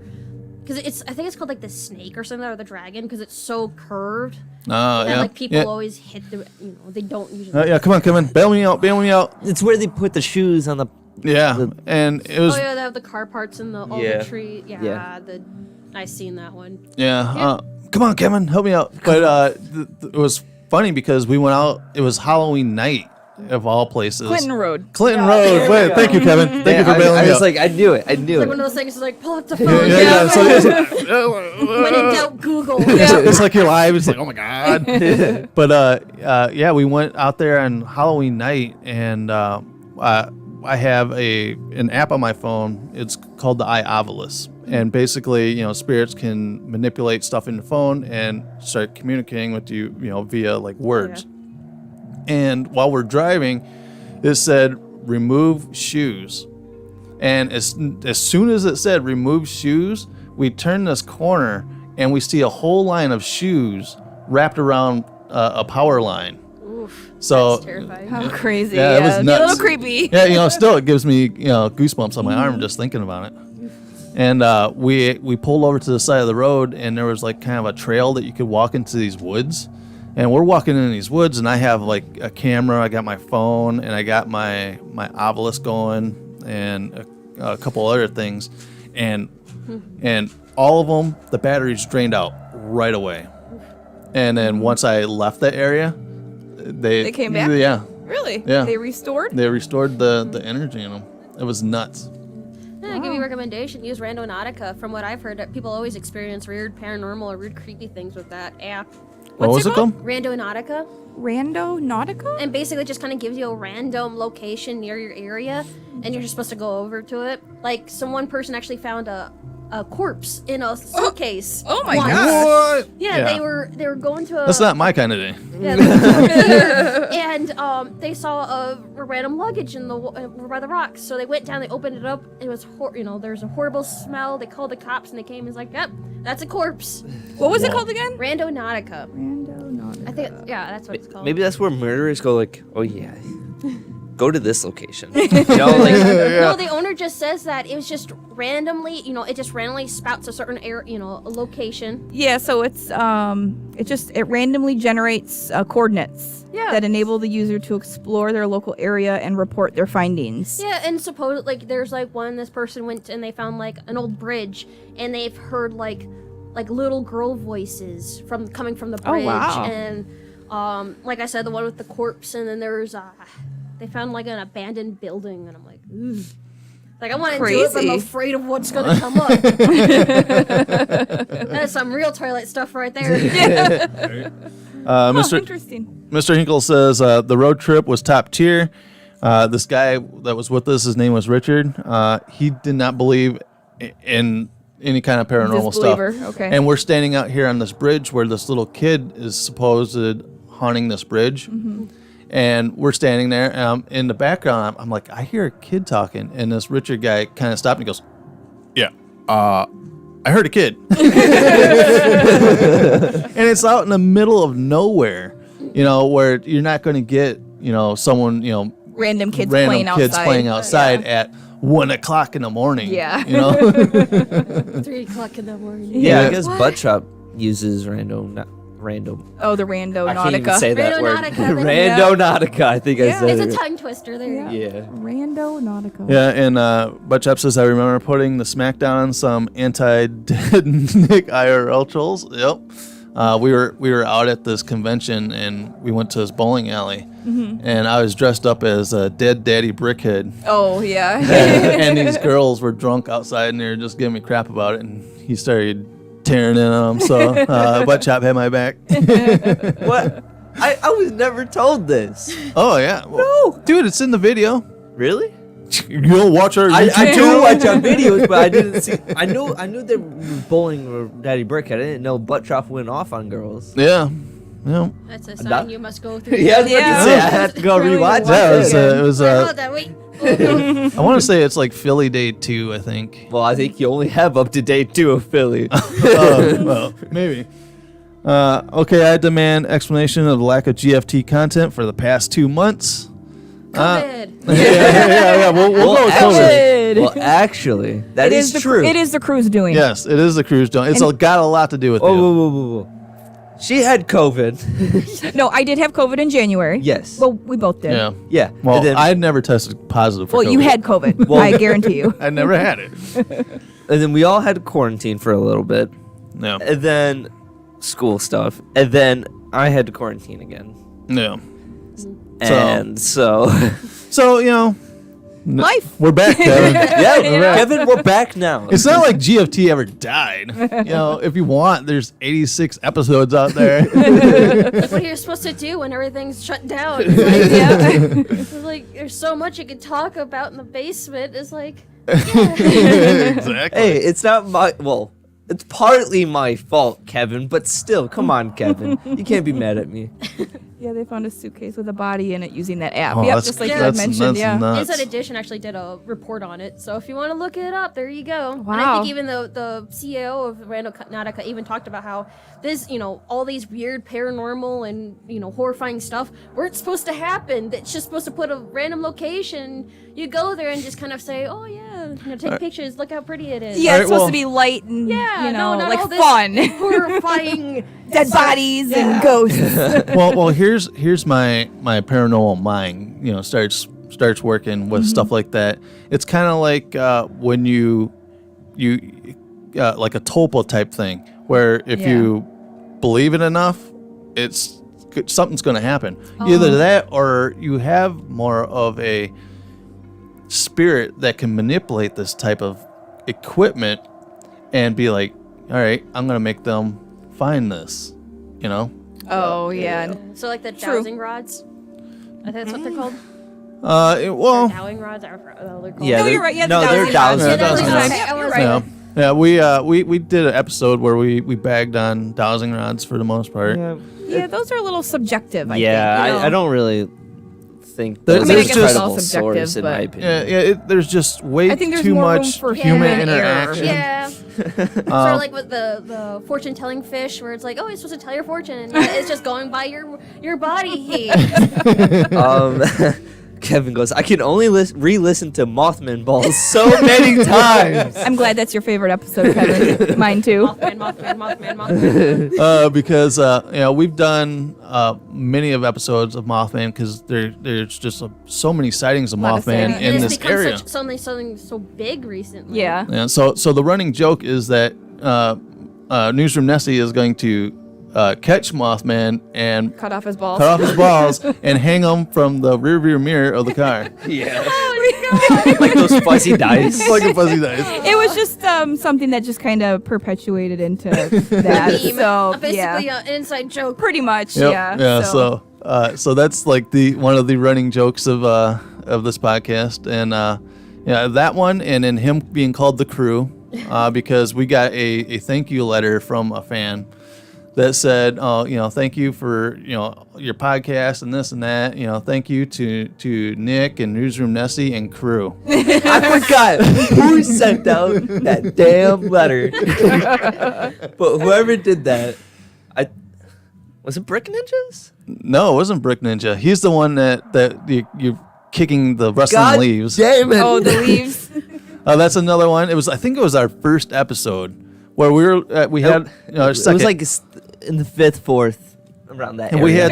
because I think it's called like the snake or something, or the dragon, because it's so curved that Yeah, like people yeah. always hit the, they don't usually. Yeah, come on, Kevin, bail me out. It's where they put the shoes on the. Yeah, and it was Oh yeah, they have the car parts and all Yeah. the tree. Yeah, Yeah. I seen that one. come on, Kevin, help me out. But it was funny because we went out. It was Halloween night of all places. Clinton Road. Clinton Road. Wait, thank you, Kevin. Thank you for bailing I me was out. like, I knew it. It's like one of those things. It's like pull up the phone. yeah. So When in doubt, Google. it's like you're live. It's like, oh my god. But yeah, we went out there on Halloween night, and I have an app on my phone. It's called the Eye Ovilus, and basically, spirits can manipulate stuff in the phone and start communicating with you, via like words. And while we're driving, it said remove shoes, and as soon as it said remove shoes, we turn this corner and we see a whole line of shoes wrapped around a power line. Oof. So That's terrifying. How crazy. Yeah, it was A nuts. little creepy. yeah, still it gives me goosebumps on my arm just thinking about it. And we pulled over to the side of the road, and there was like kind of a trail that you could walk into these woods. And we're walking in these woods, and I have like a camera, I got my phone, and I got my Ovilus going, and a couple other things, and all of them, the batteries drained out right away. And then once I left that area, they came back? Yeah, Really? Yeah. They restored? they restored the energy in them. It was nuts. Yeah, I'll give you a recommendation. Use Randonautica. From what I've heard, people always experience weird paranormal or weird creepy things with that app. What was it called? Randonautica. Rando Nautica? And basically just kind of gives you a random location near your area, and you're just supposed to go over to it. Like, one person actually found a a corpse in a suitcase. Oh my once. gosh. What? Yeah, they were going to a. That's not my kind of day. Yeah, they were here, and they saw a random luggage in the by the rocks. So they went down, they opened it up. It was there's a horrible smell. They called the cops, and they came and was like, "Yep, that's a corpse." What was it called again? Randonautica. Randonautica. I think that's what it's called. Maybe that's where murderers go. Like, oh yeah, go to this location. You know, like No, the owner just says that it was just randomly, it just randomly spouts a certain area, a location. Yeah, so it's it randomly generates coordinates that enable the user to explore their local area and report their findings. Yeah, and suppose there's this person went and they found an old bridge, and they've heard like little girl voices coming from the bridge. Oh, wow. And like I said, the one with the corpse, and then there's they found an abandoned building, and I'm like, ooh. I want to do it, but I'm afraid of what's going to come up. That is some real Twilight stuff right there. Interesting. Mr. Hinkle says the road trip was top tier. This guy that was with us, his name was Richard. He did not believe in any kind of paranormal stuff. Okay. And we're standing out here on this bridge where this little kid is supposed haunting this bridge. Mm-hmm. And we're standing there, and in the background, I'm like, I hear a kid talking. And this Richard guy kind of stopped and he goes, yeah, I heard a kid. And it's out in the middle of nowhere, where you're not going to get, someone, random kids playing outside at 1 o'clock in the morning. Yeah. 3 o'clock in the morning. yeah, I guess Butt Shop uses random. Oh, the Randonautica. I can't even say that word. Randonautica, Randonautica. I think I said It's it. a tongue twister there. Yeah. Randonautica. Yeah, and Butt Chop says, I remember putting the smackdown on some anti-dead Nick IRL trolls. Yep. We were out at this convention, and we went to this bowling alley, and I was dressed up as a dead daddy brickhead. Oh, yeah. And these girls were drunk outside, and they were just giving me crap about it, and he started tearing in on them, so Butt Chop had my back. What? I was never told this. Oh, yeah. Well, dude, it's in the video. Really? You don't watch our YouTube I do channel? watch on videos, but I didn't see. I knew they were bowling with Daddy Brick. I didn't know Butt Chop went off on girls. Yeah. Yeah. That's a sign you must go through. Yeah, I was about to say, I had to go rewatch Yeah, it. it was Wait. I want to say it's like Philly Day 2, I think. Well, I think you only have up to date 2 of Philly. Well, maybe. Okay, I demand explanation of the lack of GFT content for the past 2 months. COVID. Yeah. We'll go with COVID. Well, actually, that is true. It is the crew's doing. Yes, it is the cruise. It's got a lot to do with Oh, you. whoa. She had COVID. No, I did have COVID in January. Yes. Well, we both did. Yeah. Yeah. Well, and then, I had never tested positive for Well, COVID. you had COVID. Well- I guarantee you. I never had it. and then we all had to quarantine for a little bit. No. And then school stuff. And then I had to quarantine again. No. And so So, Life. we're back, Kevin. Kevin, we're back now. It's not like GFT ever died. If you want, there's 86 episodes out there. What are you supposed to do when everything's shut down? It's like there's so much you could talk about in the basement. It's like, Exactly. Hey, it's not my it's partly my fault, Kevin, but still, come on, Kevin. You can't be mad at me. Yeah, they found a suitcase with a body in it using that app. Oh, Yep, that's- just like you that's- had mentioned. that's Yeah. nuts. Inside Edition actually did a report on it. So if you want to look it up, there you go. And I Wow. think even the CEO of Randonautica even talked about how this, all these weird paranormal and, horrifying stuff weren't supposed to happen. It's just supposed to put a random location. You go there and just kind of say, oh, yeah, take pictures. Look how pretty it is. Yeah, Alright, it's supposed well- to be light and, Yeah, no, not like all this fun. horrifying Dead bodies and ghosts. well, here's my paranormal mind. Starts working with stuff like that. It's kind of like when you like a tulpa type thing, where if you believe it enough, something's going to happen. Either that, or you have more of a spirit that can manipulate this type of equipment and be like, all right, I'm going to make them find this. Oh, yeah. So like the True. dowsing rods. I think that's what they're called. Well, Dowing rods. I forgot what they're called. Yeah, No, you're right. Yeah, no, the they're dowsing rods. dowsing rods. Yeah, Dowsing yeah, rods. you're right. Yeah. Yeah, we did an episode where we bagged on dowsing rods for the most part. Yeah, those are a little subjective, I think. I don't really think There's there's guess a it's all credible subjective, source in but- my opinion. Yeah, there's just way I think there's too more room much for human human error. interaction. Yeah. Sort of like with the fortune telling fish, where it's like, oh, you're supposed to tell your fortune, and yet it's just going by your body heat. Kevin goes, I can only re-listen to Mothman balls so many times. I'm glad that's your favorite episode, Kevin. Mine too. Mothman. Because we've done many of episodes of Mothman because there's just so many sightings of Lot of Mothman sightings. in And this it's become area. something so big recently. Yeah. Yeah, so the running joke is that Newsroom Nessie is going to catch Mothman and Cut off his balls. cut off his balls and hang them from the rearview mirror of the car. Yeah. Like those fuzzy dice. Like a fuzzy dice. It was just something that just kind of perpetuated into that. Meme. So Basically, yeah, an inside joke. pretty much. Yep. Yeah. So that's like one of the running jokes of this podcast, and that one, and then him being called the Crew, because we got a thank you letter from a fan that said, thank you for your podcast and this and that. Thank you to Nick and Newsroom Nessie and Crew. I forgot who sent out that damn letter. But whoever did that, was it Brick Ninjas? No, it wasn't Brick Ninja. He's the one that you're kicking the rustling God leaves. damn it. Oh, the leaves. That's another one. I think it was our first episode where we had our It second. was like in the 5th, 4th, around that And area.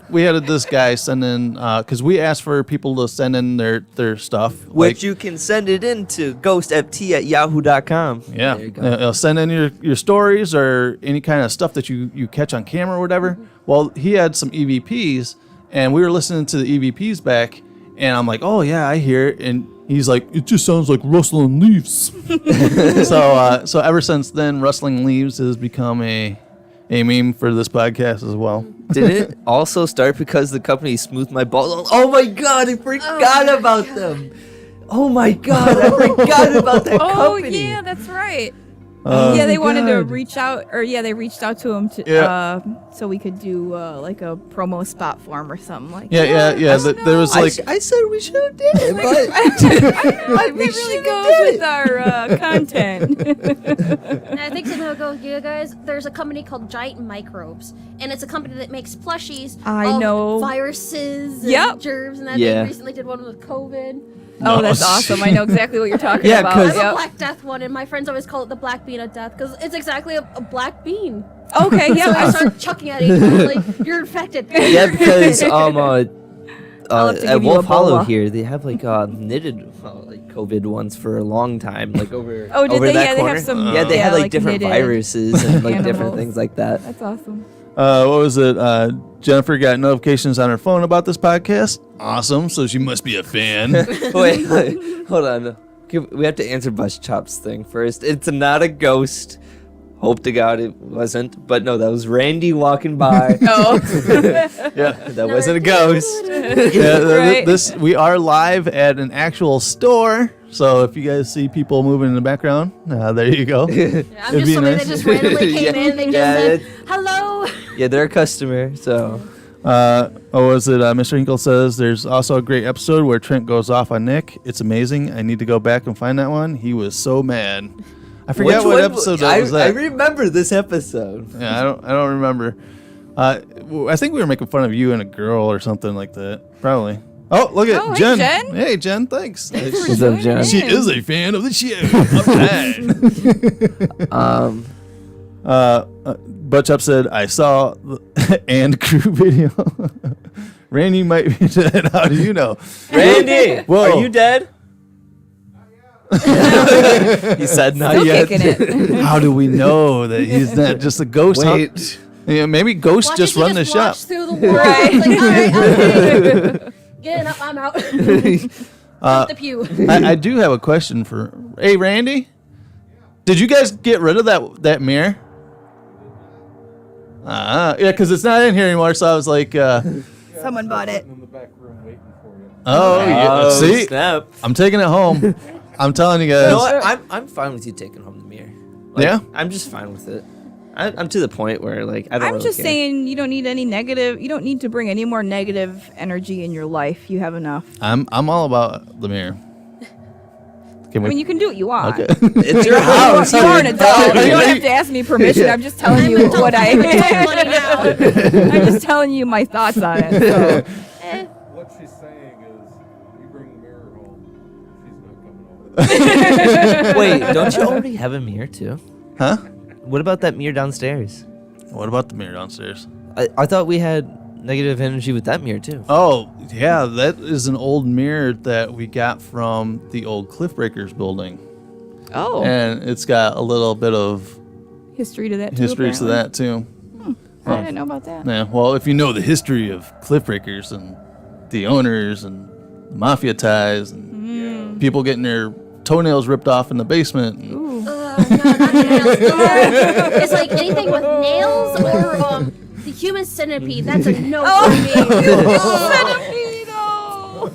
we had this guy send in because we asked for people to send in their stuff, Which you can send it in to ghostft@yahoo.com. yeah, There you go. send in your stories or any kind of stuff that you catch on camera or whatever. Well, he had some EVPs, and we were listening to the EVPs back, and I'm like, oh yeah, I hear it, and he's like, it just sounds like rustling leaves. So ever since then, rustling leaves has become a meme for this podcast as well. Did it also start because the company smoothed my balls? Oh my god, I forgot about them. Oh my god, I forgot about that Oh company. yeah, that's right. Oh, Yeah, they wanted to God. reach out, or they reached out to him to, Yeah. so we could do like a promo spot for him or something like. Yeah. There was like I said we should have did it, but That really goes with our content. And I think something will go with you guys. There's a company called Giant Microbes, and it's a company that makes plushies. I of know. viruses and Yep. germs, and that Yeah. they recently did one with COVID. Oh, that's awesome! I know exactly what you're talking Yeah, about. 'cause- I have Yep. a Black Death one, and my friends always call it the Black Bean of Death because it's exactly a black bean. Okay, yeah. So I start chucking at each other like, you're infected. yeah, because I'll have to at give you Wolf Hollow Ebola. here, they have like knitted like COVID ones for a long time, like over. Oh, did over they? that Yeah, they corner. have some. Yeah, they had like different knitted viruses and like different animals. things like that. That's awesome. what was it? Jennifer got notifications on her phone about this podcast. Awesome. So she must be a fan. wait, hold on. We have to answer Bus Chop's thing first. It's not a ghost. Hope to God it wasn't. But no, that was Randy walking by. Oh, Yeah. That wasn't a ghost. Right. We are live at an actual store. So if you guys see people moving in the background, there you go. I'm It'd just be somebody nice. that just randomly came Yeah. in. They just Yeah, said, hello. Yeah, they're a customer, so. What was it? Mr. Hinkle says there's also a great episode where Trent goes off on Nick. It's amazing. I need to go back and find that one. He was so mad. I forget Which what one episode I, that was that. I remember this episode. Yeah, I don't remember. I think we were making fun of you and a girl or something like that. Probably. Oh, look at Oh, hey, Jen. Jen. Hey, Jen. Thanks. What's up, John? She is a fan of the show. All right. Butch said, I saw the and crew video. Randy might be dead. How do you know? Randy, Whoa. are you dead? He said not still yet. kicking it. How do we know that he's not just a ghost? Wait. Yeah, maybe ghosts Watch just as he run the shop. walks through the wall. Right. It's like, all right, I'm getting up. I'm out. The pew. I do have a question for. Hey, Randy, did you guys get rid of that mirror? Yeah, because it's not in here anymore. So I was like, Someone bought it. oh, yeah, see, snap. I'm taking it home. I'm telling you guys. You know what? I'm fine with you taking home the mirror. Yeah? I'm just fine with it. I'm to the point where like I don't. I'm really just care. saying you don't need any negative. You don't need to bring any more negative energy in your life. You have enough. I'm all about the mirror. Can I mean, you can do what you want. Okay. It's your house. You are an adult. You don't Yeah. have to ask me permission. I'm just telling you what I. Money now. I'm just telling you my thoughts on it. So. What she's saying is, you bring the mirror home, she's not coming over. Wait, don't you already have a mirror too? Huh? What about that mirror downstairs? What about the mirror downstairs? I thought we had negative energy with that mirror too. Oh, yeah, that is an old mirror that we got from the old Cliffbreakers building. Oh. And it's got a little bit of History to that. history to that, too. I didn't know about that. Yeah, well, if you know the history of Cliffbreakers and the owners and the mafia ties and people getting their toenails ripped off in the basement. And, No, not nails. It's like anything with nails or the human centipede. That's a no for me. Centipede, oh.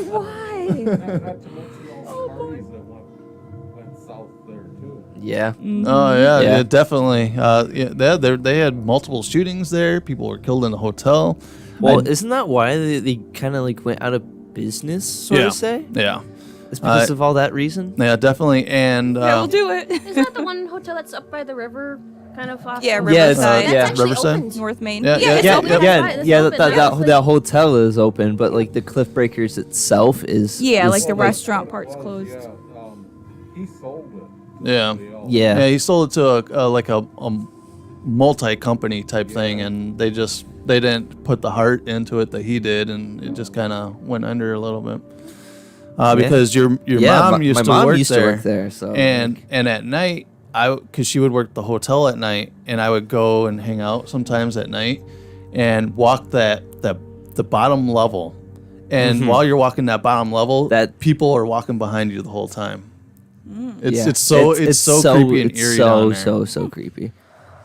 Why? Not to mention all the parties that went south there too. Yeah. Oh yeah, Yeah. yeah, definitely. Yeah, they had multiple shootings there. People were killed in the hotel. Well, isn't that why they kind of like went out of business, so Yeah. to say? Yeah, It's because of all that reason. yeah, definitely. And Yeah, we'll do it. Is that the one hotel that's up by the river, kind of off? Yeah, the- Yeah, it's, Riverside. That's yeah. actually Riverside? opened. North Main. Yeah, it's yeah, open. yeah, It's open. that hotel is open, but like the Cliffbreakers itself is. Yeah, is, like the restaurant part's Well, closed. Yeah, he sold it. Yeah. Somebody else. Yeah. yeah, he sold it to a multi-company type thing, and they didn't put the heart into it that he did, and it just kind of went under a little bit. Because your mom my used to mom work used there, to work there, so and like, and at night because she would work at the hotel at night, and I would go and hang out sometimes at night and walk the bottom level, and while you're walking that bottom level, That- people are walking behind you the whole time. It's yeah. it's so creepy and it's eerie so down there. so creepy.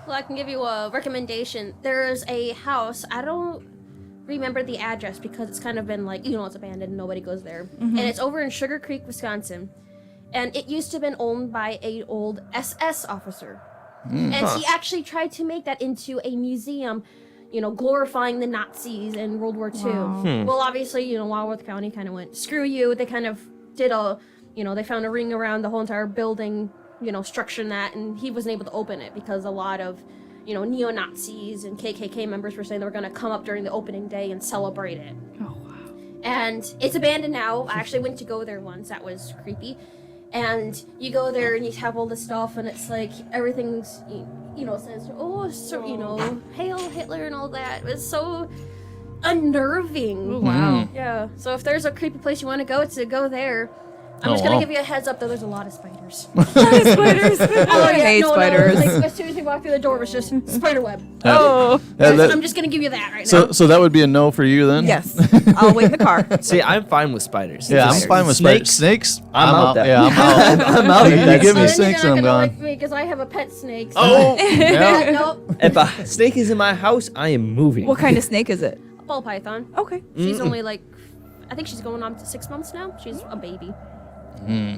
Well, I can give you a recommendation. There's a house. I don't remember the address because it's kind of been like, it's abandoned and nobody goes there. And it's over in Sugar Creek, Wisconsin. And it used to have been owned by an old SS officer. And he actually tried to make that into a museum, glorifying the Nazis in World War II. Wow. Well, obviously, Walworth County kind of went, screw you. They kind of did they found a ring around the whole entire building, structuring that, and he wasn't able to open it because a lot of, neo-Nazis and KKK members were saying they were going to come up during the opening day and celebrate it. Oh, wow. And it's abandoned now. I actually went to go there once. That was creepy. And you go there and you have all this stuff, and it's like everything's, says, Hail Hitler and all that. It was so unnerving. Oh, wow. Yeah. So if there's a creepy place you want to go there. I'm Oh, just gonna wow. give you a heads up, though. There's a lot of spiders. Spiders. Oh, I hate spiders. Like, as soon as we walked through the door, it was just spider web. Oh. Yeah, that- I'm just gonna give you that right so now. so that would be a no for you then. Yes. I'll wait in the car. See, I'm fine with spiders. Yeah, I'm Just fine with snakes. snakes. I'm out there. Yeah, I'm out. I'm out. You That's give me Well, then snakes you're and not I'm gonna gone. like me because I have a pet snake. So. Oh, Yeah, yeah. nope. If a snake is in my house, I am moving. What kind of snake is it? Ball python. Okay. She's only like, I think she's going on to 6 months now. She's a baby.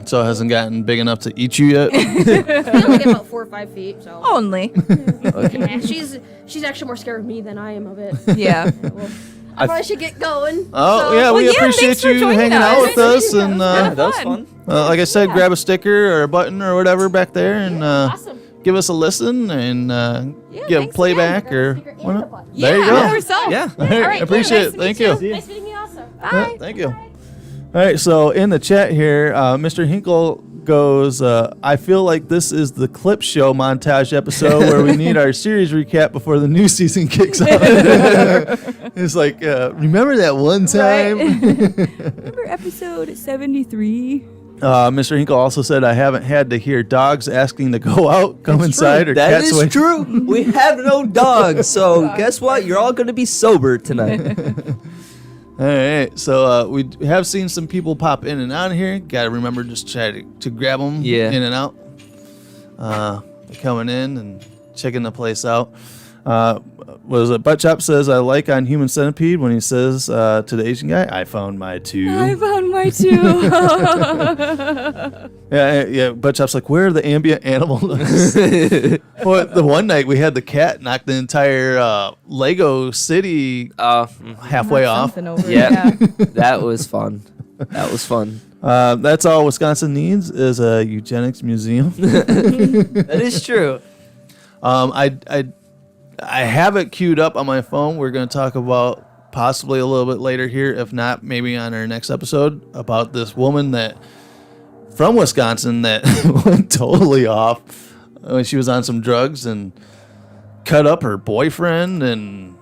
So it hasn't gotten big enough to eat you yet. She only get about 4 or 5 feet. So Only. yeah, she's actually more scared of me than I am of it. Yeah. Well, I probably should get going. Oh so- yeah, we yeah, appreciate thanks for you joining hanging us. out with Thanks us, for and Yeah, that was fun. fun. like I said, grab a sticker or a button or whatever back there, and Awesome. give us a listen and get a thanks playback again. or Sticker and whatever. a button. There you Yeah, go. yourself. Yeah. All right, right, appreciate nice it. to Thank meet you. you. Nice meeting you also. Yeah, thank you. All right, so in the chat here, Mr. Hinkle goes, I feel like this is the clip show montage episode where we need our series recap before the new season kicks off. It's like, remember that one time? Remember episode 73? Mr. Hinkle also said, I haven't had to hear dogs asking to go out, come inside, or That cats is away. true. We have no dogs, so guess what? You're all gonna be sober tonight. All right, so we have seen some people pop in and out of here. Got to remember just try to grab them Yeah. in and out. They're coming in and checking the place out. Was it Butt Chop says, I like on Human Centipede when he says to the Asian guy, I found my two. I found my too. Yeah. Butt Chop's like, where are the ambient animal noises? Well, the one night we had the cat knock the entire Lego city halfway off. Something over. Yeah. That was fun. That was fun. That's all Wisconsin needs is a eugenics museum. That is true. I have it queued up on my phone. We're going to talk about possibly a little bit later here, if not maybe on our next episode, about this woman that from Wisconsin that went totally off when she was on some drugs and cut up her boyfriend. And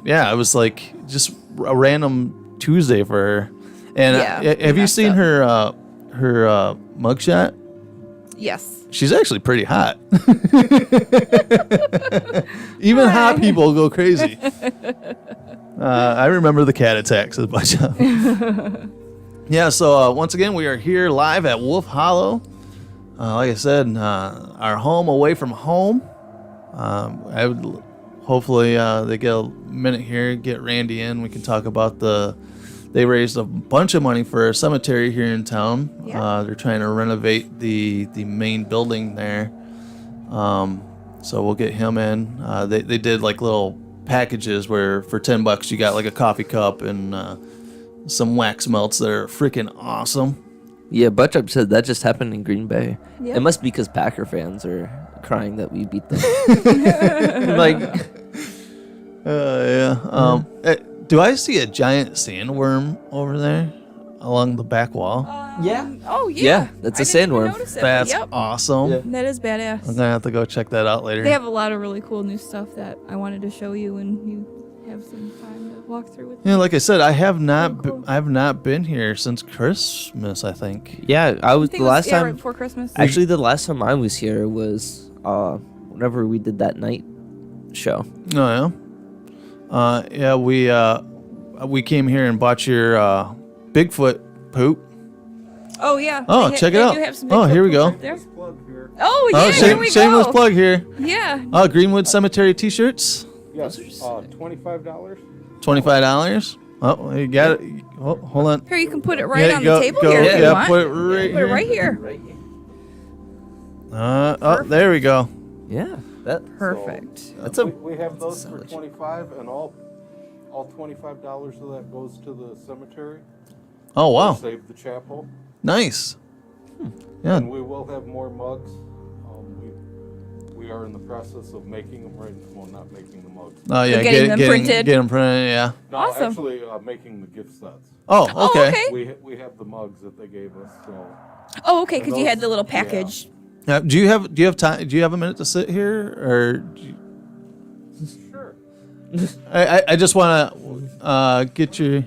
yeah, it was like just a random Tuesday for her. And have you seen her mugshot? Yes. She's actually pretty hot. Even hot people go crazy. I remember the cat attacks a bunch of. Yeah, so once again, we are here live at Wolf Hollow. Like I said, our home away from home. I would hopefully they get a minute here, get Randy in. We can talk about they raised a bunch of money for a cemetery here in town. Yeah. They're trying to renovate the main building there. So we'll get him in. They did like little packages where for $10 you got like a coffee cup and some wax melts that are freaking awesome. Yeah, Butchup said that just happened in Green Bay. Yep. It must be because Packer fans are crying that we beat them. Like, Yeah. Do I see a giant sandworm over there along the back wall? yeah. Oh yeah. Yeah, that's a I didn't even sandworm. notice it, but That's yep. awesome. Yeah. That is badass. I'm gonna have to go check that out later. They have a lot of really cool new stuff that I wanted to show you, and you have some time to walk through with me. Yeah, like I said, I have not Cool, cool. I have not been here since Christmas, I think. Yeah, I was I think the it was, last yeah, time. right before Christmas. Actually, the last time I was here was whenever we did that night show. Oh yeah. We came here and bought your Bigfoot poop. Oh yeah. Oh, check it out. Do have some Oh, Bigfoot here we go. poop there. Plug here. Oh yeah, here we shameless go. plug here. Yeah. Oh, Greenwood Cemetery T-shirts, Yes, $25. $25. Oh, you got it. Oh, hold on. Here, you can put it right Yeah, on go- the table go- here if you yeah, want. put it You right can put it here. right here. Oh, there we go. Yeah, that. Perfect. That's a. We have those for solid. 25, and all $25 of that goes to the cemetery. Oh wow, Save the chapel. nice. Yeah. And we will have more mugs. We are in the process of making them right. Well, not making the mugs. Oh yeah, getting them printed. Get them printed. Yeah. No, Awesome. actually, making the gift sets. Oh, Oh, okay. okay. We have the mugs that they gave us. So Oh, okay, because you those- had the little yeah. package. Do you have time? Do you have a minute to sit here, or sure. I just want to get you.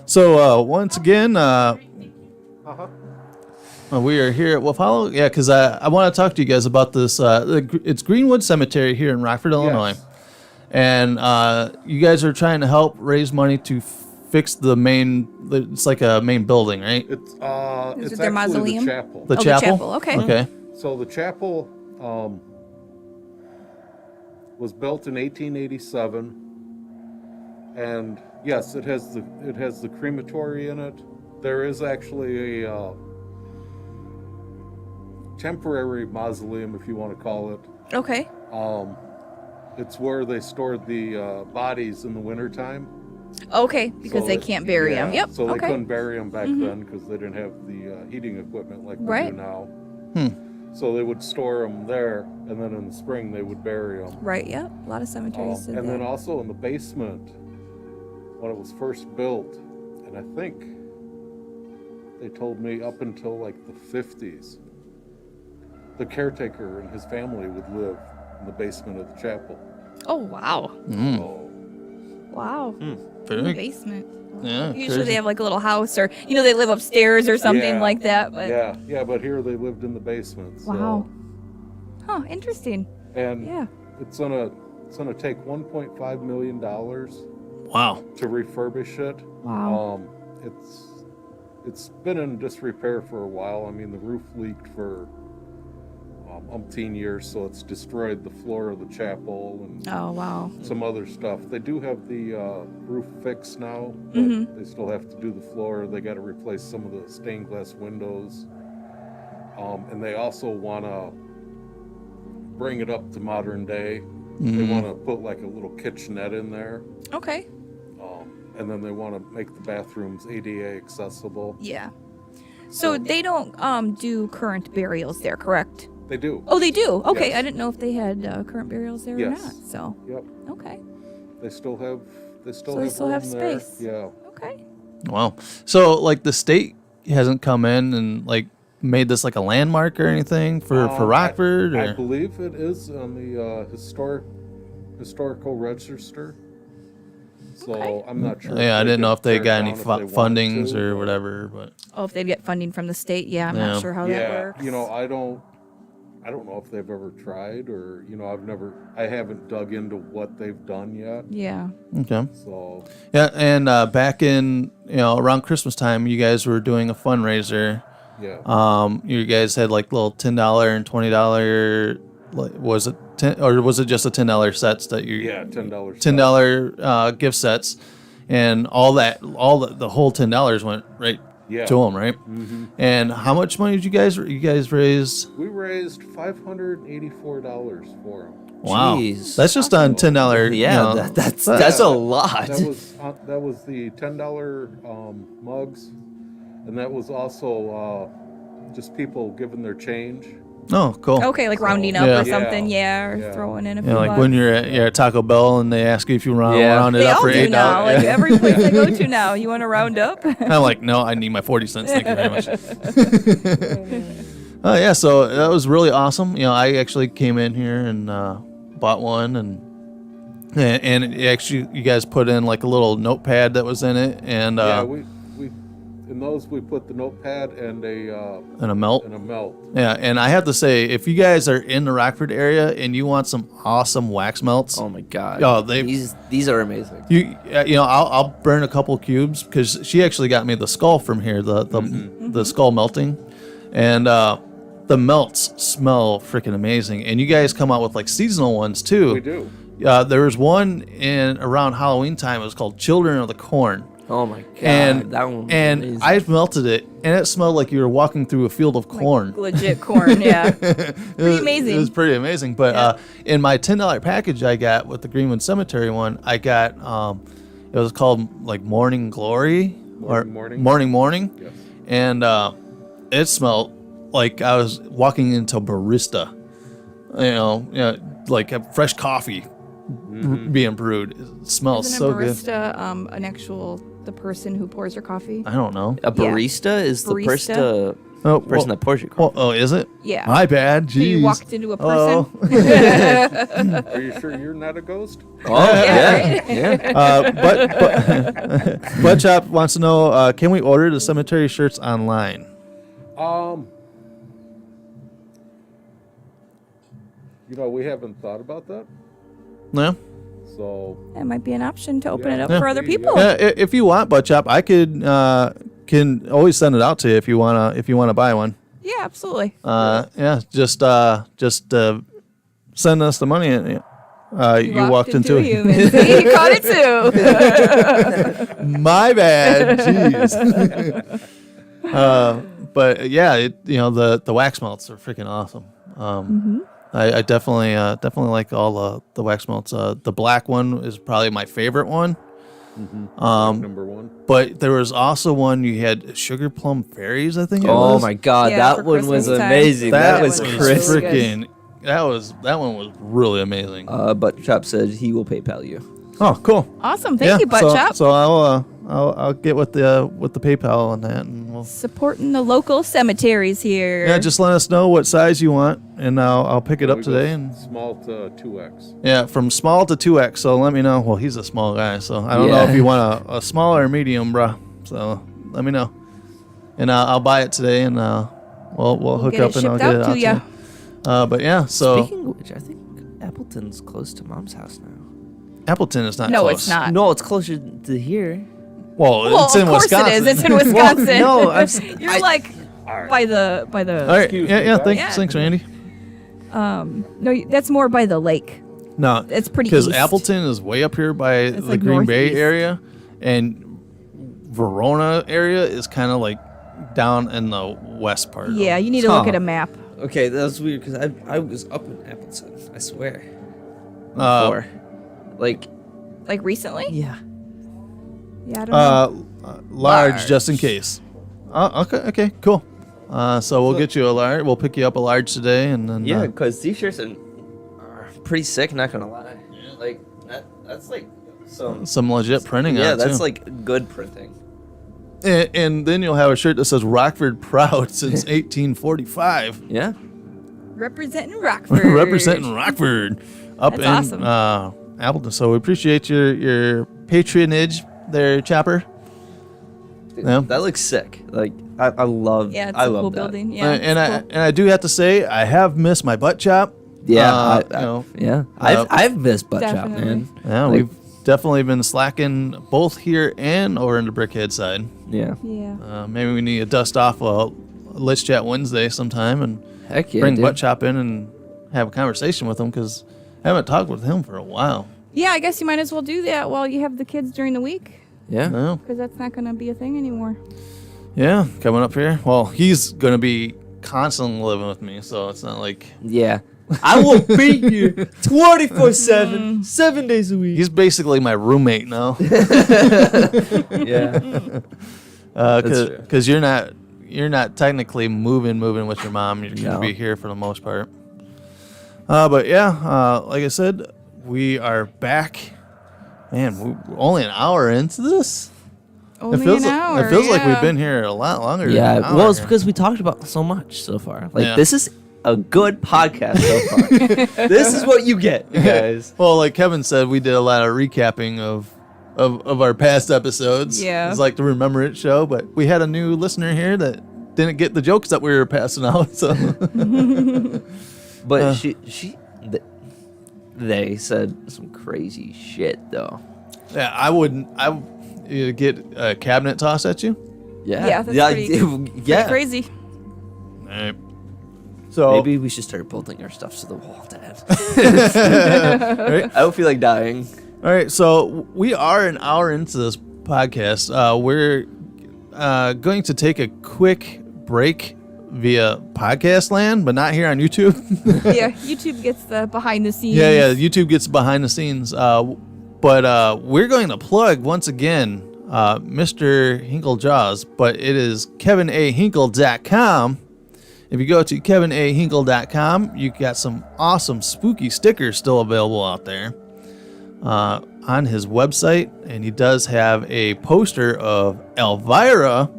So once again, we are here at Wolf Hollow. Yeah, because I want to talk to you guys about this. It's Greenwood Cemetery here in Rockford, Illinois, and you guys are trying to help raise money to fix the main. It's like a main building, right? It's Is it's it their actually mausoleum? the chapel. The Oh, the chapel. chapel, okay. Okay. So the chapel was built in 1887, and yes, it has the crematory in it. There is actually a temporary mausoleum, if you want to call it. Okay. It's where they stored the bodies in the wintertime. Okay, because So they that- can't bury them. yeah, Yep. So they okay. couldn't bury them back then because they didn't have the heating equipment like we Right. do now. Hmm. So they would store them there, and then in the spring they would bury them. Right. Yep. A lot of cemeteries did And that. then also in the basement, when it was first built, and I think they told me up until like the 50s, the caretaker and his family would live in the basement of the chapel. Oh wow. Mm. So, Wow. Very- The basement. Yeah. Usually crazy. they have like a little house, or they live upstairs or something Yeah. like that. But yeah, but here they lived in the basement. So. wow. Huh. Interesting. And Yeah. it's gonna take $1.5 million Wow. to refurbish it. Wow. It's been in disrepair for a while. I mean, the roof leaked for umpteen years, so it's destroyed the floor of the chapel and Oh, wow. some other stuff. They do have the roof fixed now, but they still have to do the floor. They got to replace some of the stained glass windows. And they also want to bring it up to modern day. They want to put like a little kitchenette in there. Okay. And then they want to make the bathrooms ADA accessible. Yeah. So they don't do current burials there, correct? They do. Oh, they do. Okay, Yes. I didn't know if they had current burials there Yes. or not. So, Yep. okay. They still have. They still So they have. still have room there. space. Yeah. Okay. Wow. So like the state hasn't come in and like made this like a landmark or anything for Rockford? I Or? believe it is on the historical register. So Okay. I'm not sure. Yeah, I if didn't know if they could got tear any it down if they fundings wanted to, or but- whatever, but Oh, if they get funding from the state, yeah, I'm Yeah. not sure how that Yeah, works. you know, I don't know if they've ever tried, or I haven't dug into what they've done yet. Yeah. okay. So Yeah, and back in around Christmas time, you guys were doing a fundraiser. yeah, You guys had like little $10 and $20. Like, was it 10 or was it just the $10 sets that you? yeah, $10. $10 gift sets, and the whole $10 went right Yeah. to them, right? Mm-hmm. And how much money did you guys raise? We raised $584 for them. Wow, Jeez. that's just on $10. Yeah, that's a lot. That was the $10 mugs, and that was also just people giving their change. Oh, cool. Okay, like rounding up Yeah. or something, Yeah. or Yeah. throwing in a You few know, like bucks. when you're at Taco Bell and they ask you if you round it They up all for do $8. now. Like every place I go to now, you want to round up? I'm like, no, I need my 40 cents. Thank you very much. Oh yeah, so that was really awesome. I actually came in here and bought one, and it actually you guys put in like a little notepad that was in it, and Yeah, we in those we put the notepad and a melt. and a melt. Yeah, and I have to say, if you guys are in the Rockford area and you want some awesome wax melts, Oh my god. Oh, these are amazing. I'll burn a couple cubes because she actually got me the skull from here, the skull melting, and the melts smell freaking amazing. And you guys come out with like seasonal ones too. We do. There was one in around Halloween time. It was called Children of the Corn. Oh my god. And that one was and amazing. I melted it, and it smelled like you were walking through a field of corn. Legit corn, yeah. Pretty amazing. It was pretty amazing. But in my $10 package I got with the Greenwood Cemetery one, I got it was called like Morning Glory or Morning. Yes. And it smelled like I was walking into a barista. Like a fresh coffee being brewed. It smells Isn't so a good. barista the person who pours your coffee? I don't know. A barista is the Barista? person that pours your coffee. Oh, is it? Yeah. My bad. So Jeez. you walked into a Hello. person? Are you sure you're not a ghost? Oh yeah, yeah. But Bud Chop wants to know, can we order the cemetery shirts online? We haven't thought about that. No? So That might be an option to open it up Yeah. for other people. Yeah, if you want, Bud Chop, I can always send it out to you if you wanna buy one. Yeah, absolutely. Just send us the money and you walked into a it. human. See, you caught it too. My bad. Jeez. But yeah, the wax melts are freaking awesome. I definitely like all the wax melts. The black one is probably my favorite one. number one. But there was also one you had Sugar Plum Fairies, I think. Oh was. my god, Yeah, that for one was Christmas time. amazing. That was was crisp. really good. freaking. That one was really amazing. But Chop said he will PayPal you. Oh, cool. Awesome. Thank you, Butt Chop. So I'll get with the PayPal on that, and we'll. Supporting the local cemeteries here. Yeah, just let us know what size you want, and I'll pick it up We go today. And small to 2X. yeah, from small to 2X. So let me know. Well, he's a small guy, so I don't know Yeah. if you want a small or medium, bruh. So let me know, and I'll buy it today, and we'll hook get up it and I'll shipped get out it to out to ya. you. But yeah, so Speaking of which, I think Appleton's close to Mom's house now. Appleton is not No, close. it's not. No, it's closer to here. Well, it's in of course Wisconsin. it is. It's in Wisconsin. no, You're like by the. All right. Yeah. me, guys. Thanks, Randy. No, that's more by the lake. No, It's pretty because east. Appleton is way up here by It's the like Green Bay northeast. area, and Verona area is kind of like down in the west part. Yeah, you need to Huh. look at a map. Okay, that was weird because I was up in Appleton. I swear. Uh, Before. Like, Like recently? yeah. Yeah, I don't know. Large, just in case. Okay, cool. So we'll get you a large. We'll pick you up a large today, and then Yeah, because these shirts are pretty sick, not gonna lie. Like, that's like some legit printing on yeah, it, that's too. like good printing. And then you'll have a shirt that says Rockford proud since 1845. Yeah. Representing Rockford. Representing Rockford up That's in awesome. Appleton. So we appreciate your patronage there, Chopper. Dude, Yeah. That looks sick. Like, I love Yeah, it's I a love cool that. building. Yeah, and it's cool. I do have to say I have missed my butt chop. Yeah, You know, yeah. uh, I've missed butt chop, Definitely. man. yeah, Like, we've definitely been slacking both here and over in the Brickhead side. yeah. Yeah. Maybe we need to dust off a Let's Chat Wednesday sometime and Heck yeah, bring dude. butt chop in and have a conversation with him because I haven't talked with him for a while. Yeah, I guess you might as well do that while you have the kids during the week, Yeah. No. because that's not going to be a thing anymore. Yeah, coming up here. Well, he's gonna be constantly living with me, so it's not like Yeah. I will be here 24/7, 7 days a week. he's basically my roommate now. Yeah. That's true. Because you're not technically moving with your mom. You're gonna No. be here for the most part. But yeah, like I said, we are back. Man, we're only an hour into this. Only an hour. It feels like we've yeah. been here a lot longer. Yeah. than an Well, it's hour. because we talked about so much so far. Like, Yeah. this is a good podcast so far. This is what you get, you guys. Well, like Kevin said, we did a lot of recapping of our past episodes. Yeah. It's like the Remember It show, but we had a new listener here that didn't get the jokes that we were passing out. So But they said some crazy shit, though. yeah, I would get a cabinet tossed at you. Yeah. Yeah, that's pretty yeah. crazy. All right. So Maybe we should start bolting our stuff to the wall, Dad. right? I would feel like dying. All right, so we are an hour into this podcast. We're going to take a quick break via podcast land, but not here on YouTube. Yeah, YouTube gets the behind the scenes. Yeah, YouTube gets behind the scenes. But we're going to plug once again Mr. Hinklejaws, but it is KevinAHinkle.com. If you go to KevinAHinkle.com, you got some awesome spooky stickers still available out there on his website, and he does have a poster of Elvira.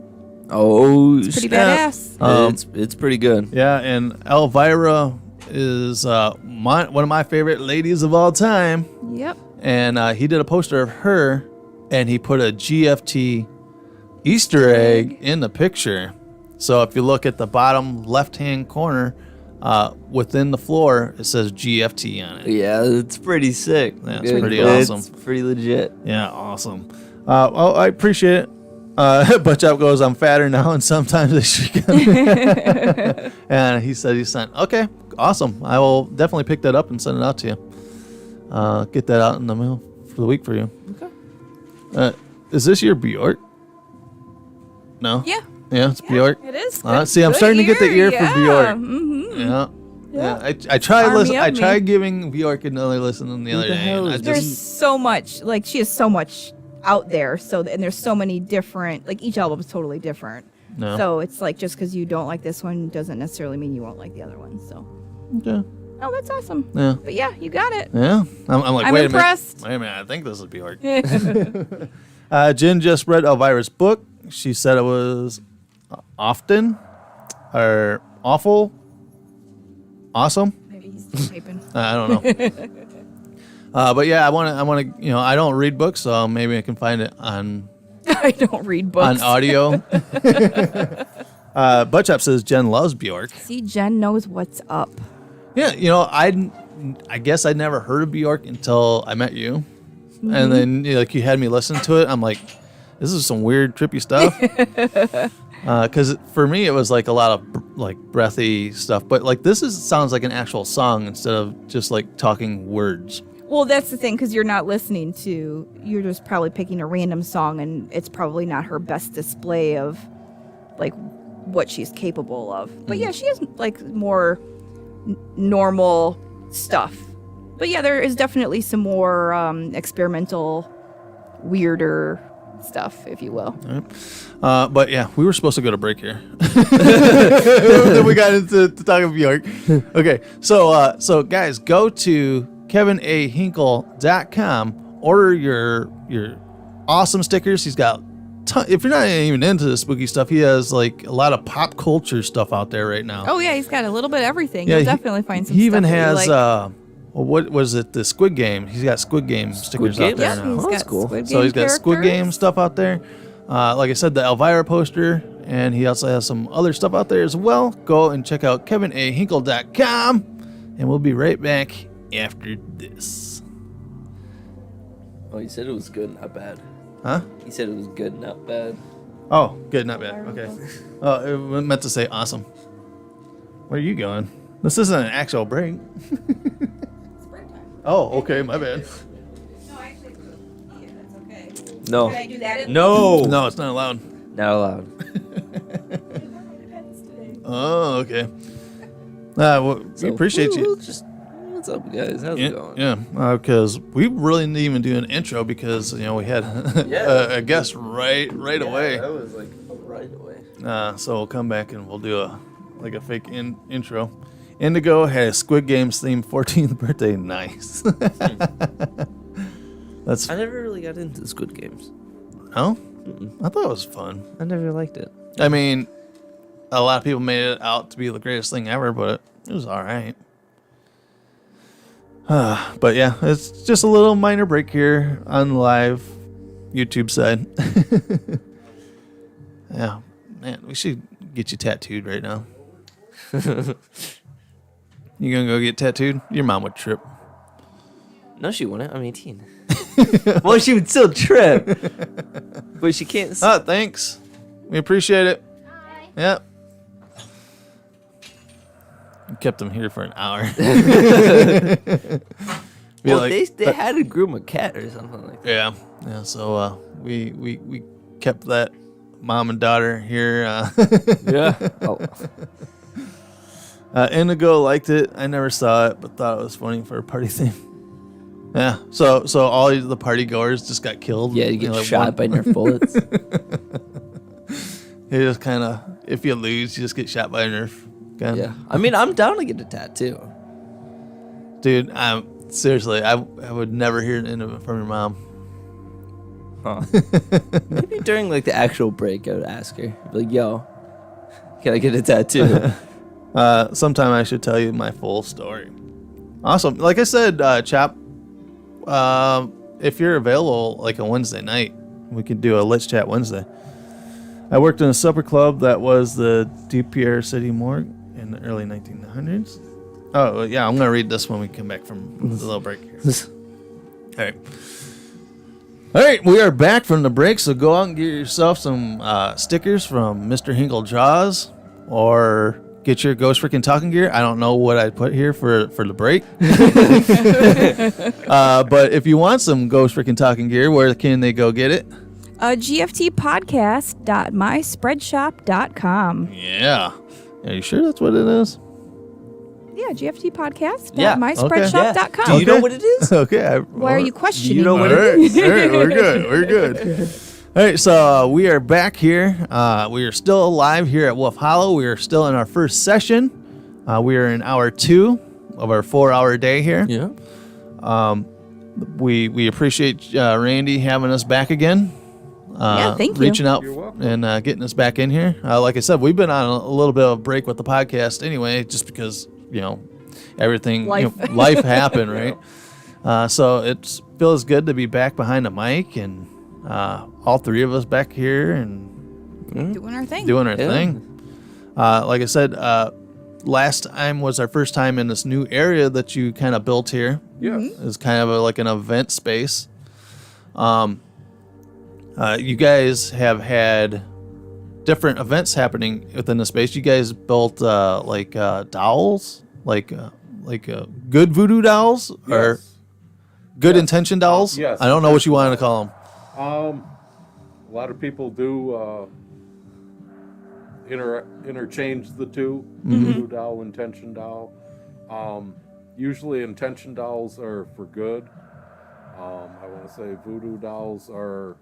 Oh, Pretty snap. badass. it's pretty good. Yeah, and Elvira is one of my favorite ladies of all time. Yep. And he did a poster of her, and he put a GFT Easter egg in the picture. So if you look at the bottom left-hand corner, within the floor, it says GFT on it. Yeah, it's pretty sick. Yeah, it's pretty awesome. It's pretty legit. Yeah, awesome. Well, I appreciate it. Butchop goes, I'm fatter now, and sometimes I shriek. And he said he sent. Okay, awesome. I will definitely pick that up and send it out to you. Get that out in the mail for the week for you. Okay. Is this your Bjork? No? Yeah. Yeah, it's Bjork. It is. See, I'm Good starting to get the ear for yeah. Bjork. Mm-hmm. Yeah. Yeah. I tried Army listen. of I me. tried giving Bjork another listen the Who other the day. hell And I is There's just, so much, like, she has so much out there. So, and there's so many different, like, each album is totally different. no. So it's like, just because you don't like this one doesn't necessarily mean you won't like the other one. So, Okay. oh, that's awesome. Yeah. But yeah, you got it. Yeah. I'm like, I'm wait impressed. a minute. Wait a minute. I think this is Bjork. Jen just read Elvira's book. She said it was often or awful, awesome. Maybe he's typing. I don't know. But yeah, I want to. I don't read books, so maybe I can find it on I don't read books. audio. Butchop says Jen loves Bjork. See, Jen knows what's up. Yeah, I guess I'd never heard of Bjork until I met you, and then you had me listen to it. I'm like, this is some weird, trippy stuff. Because for me, it was like a lot of like breathy stuff. But like sounds like an actual song instead of just like talking words. Well, that's the thing, because you're not listening to, you're just probably picking a random song, and it's probably not her best display of like what she's capable of. But yeah, she has like more normal stuff. But yeah, there is definitely some more experimental, weirder stuff, if you will. But yeah, we were supposed to go to break here. Then we got into talking of York. Okay, so guys, go to KevinAHinkle.com. Order your awesome stickers. He's got if you're not even into the spooky stuff, he has like a lot of pop culture stuff out there right now. Oh yeah, he's got a little bit of everything. Yeah, You'll definitely find some He stuff even that you has like. what was it? The Squid Game. He's got Squid Game stickers out there Yeah, now. he's that's got cool. Squid Game So he's got Squid characters. Game stuff out there. Like I said, the Elvira poster, and he also has some other stuff out there as well. Go and check out KevinAHinkle.com, and we'll be right back after this. Oh, you said it was good, not bad. Huh? You said it was good, not bad. Oh, good, not bad. Okay. Oh, it meant to say awesome. Where are you going? This isn't an actual break. Oh, okay, my bad. No, actually, yeah, that's okay. No. Can I do that? No. No, it's not allowed. Not allowed. Oh, okay. Well, we appreciate you. What's up, guys? How's it going? Yeah, because we really didn't even do an intro because we had a guest right away. That was like right away. So we'll come back and we'll do a fake intro. Indigo has Squid Game's themed 14th birthday. Nice. That's I never really got into Squid Games. oh, I thought it was fun. I never liked it. I mean, a lot of people made it out to be the greatest thing ever, but it was all right. But yeah, it's just a little minor break here on the live YouTube side. Yeah, man, we should get you tattooed right now. You gonna go get tattooed? Your mom would trip. No, she wouldn't. I'm 18. Well, she would still trip. But she can't. Oh, thanks. We appreciate it. Hi. Yep. We kept them here for an hour. Well, they had to groom a cat or something like that. Yeah. So we kept that mom and daughter here. Yeah. Oh. Indigo liked it. I never saw it, but thought it was funny for a party theme. Yeah. So all the party goers just got killed. Yeah, you get shot by Nerf bullets. You just kind of, if you lose, you just get shot by a Nerf gun. Yeah. I mean, I'm down to get a tattoo. Dude, seriously, I would never hear it from your mom. Huh. Maybe during like the actual break, I would ask her, be like, "Yo, can I get a tattoo?" Sometime I should tell you my full story. Awesome. Like I said, Chap, if you're available like a Wednesday night, we could do a Let's Chat Wednesday. I worked in a supper club that was the DPR City Morgue in the early 1900s. Oh, yeah, I'm going to read this when we come back from the little break here. All right. All right, we are back from the break, so go out and get yourself some stickers from Mr. Hinkle Jaws, or get your Ghost Freaking Talking Gear. I don't know what I'd put here for the break. But if you want some Ghost Freaking Talking Gear, where can they go get it? GFTpodcast.myspreadshop.com. Yeah. Are you sure that's what it is? Yeah, Yeah. GFTpodcast.myspreadshop.com. Do you know what it is? Okay. Why are you questioning? You know me? what All it right, is? all right, we're good. We're good. All right, so we are back here. We are still alive here at Wolf Hollow. We are still in our first session. We are in hour 2 of our 4-hour day here. Yeah. We appreciate Randy having us back again. Yeah, thank you. Reaching out You're welcome. and getting us back in here. Like I said, we've been on a little bit of a break with the podcast anyway, just because everything Life. life happened, right? So it feels good to be back behind the mic and all three of us back here and Doing our thing. doing our Yeah. thing. Like I said, last time was our first time in this new area that you kind of built here. Yeah. It's kind of like an event space. You guys have had different events happening within the space. You guys built dolls, good voodoo dolls or Yes. good intention dolls. Yes, I don't know what you wanted to call them. A lot of people do interchange the two, voodoo doll, intention doll. Usually intention dolls are for good. I want to say voodoo dolls are,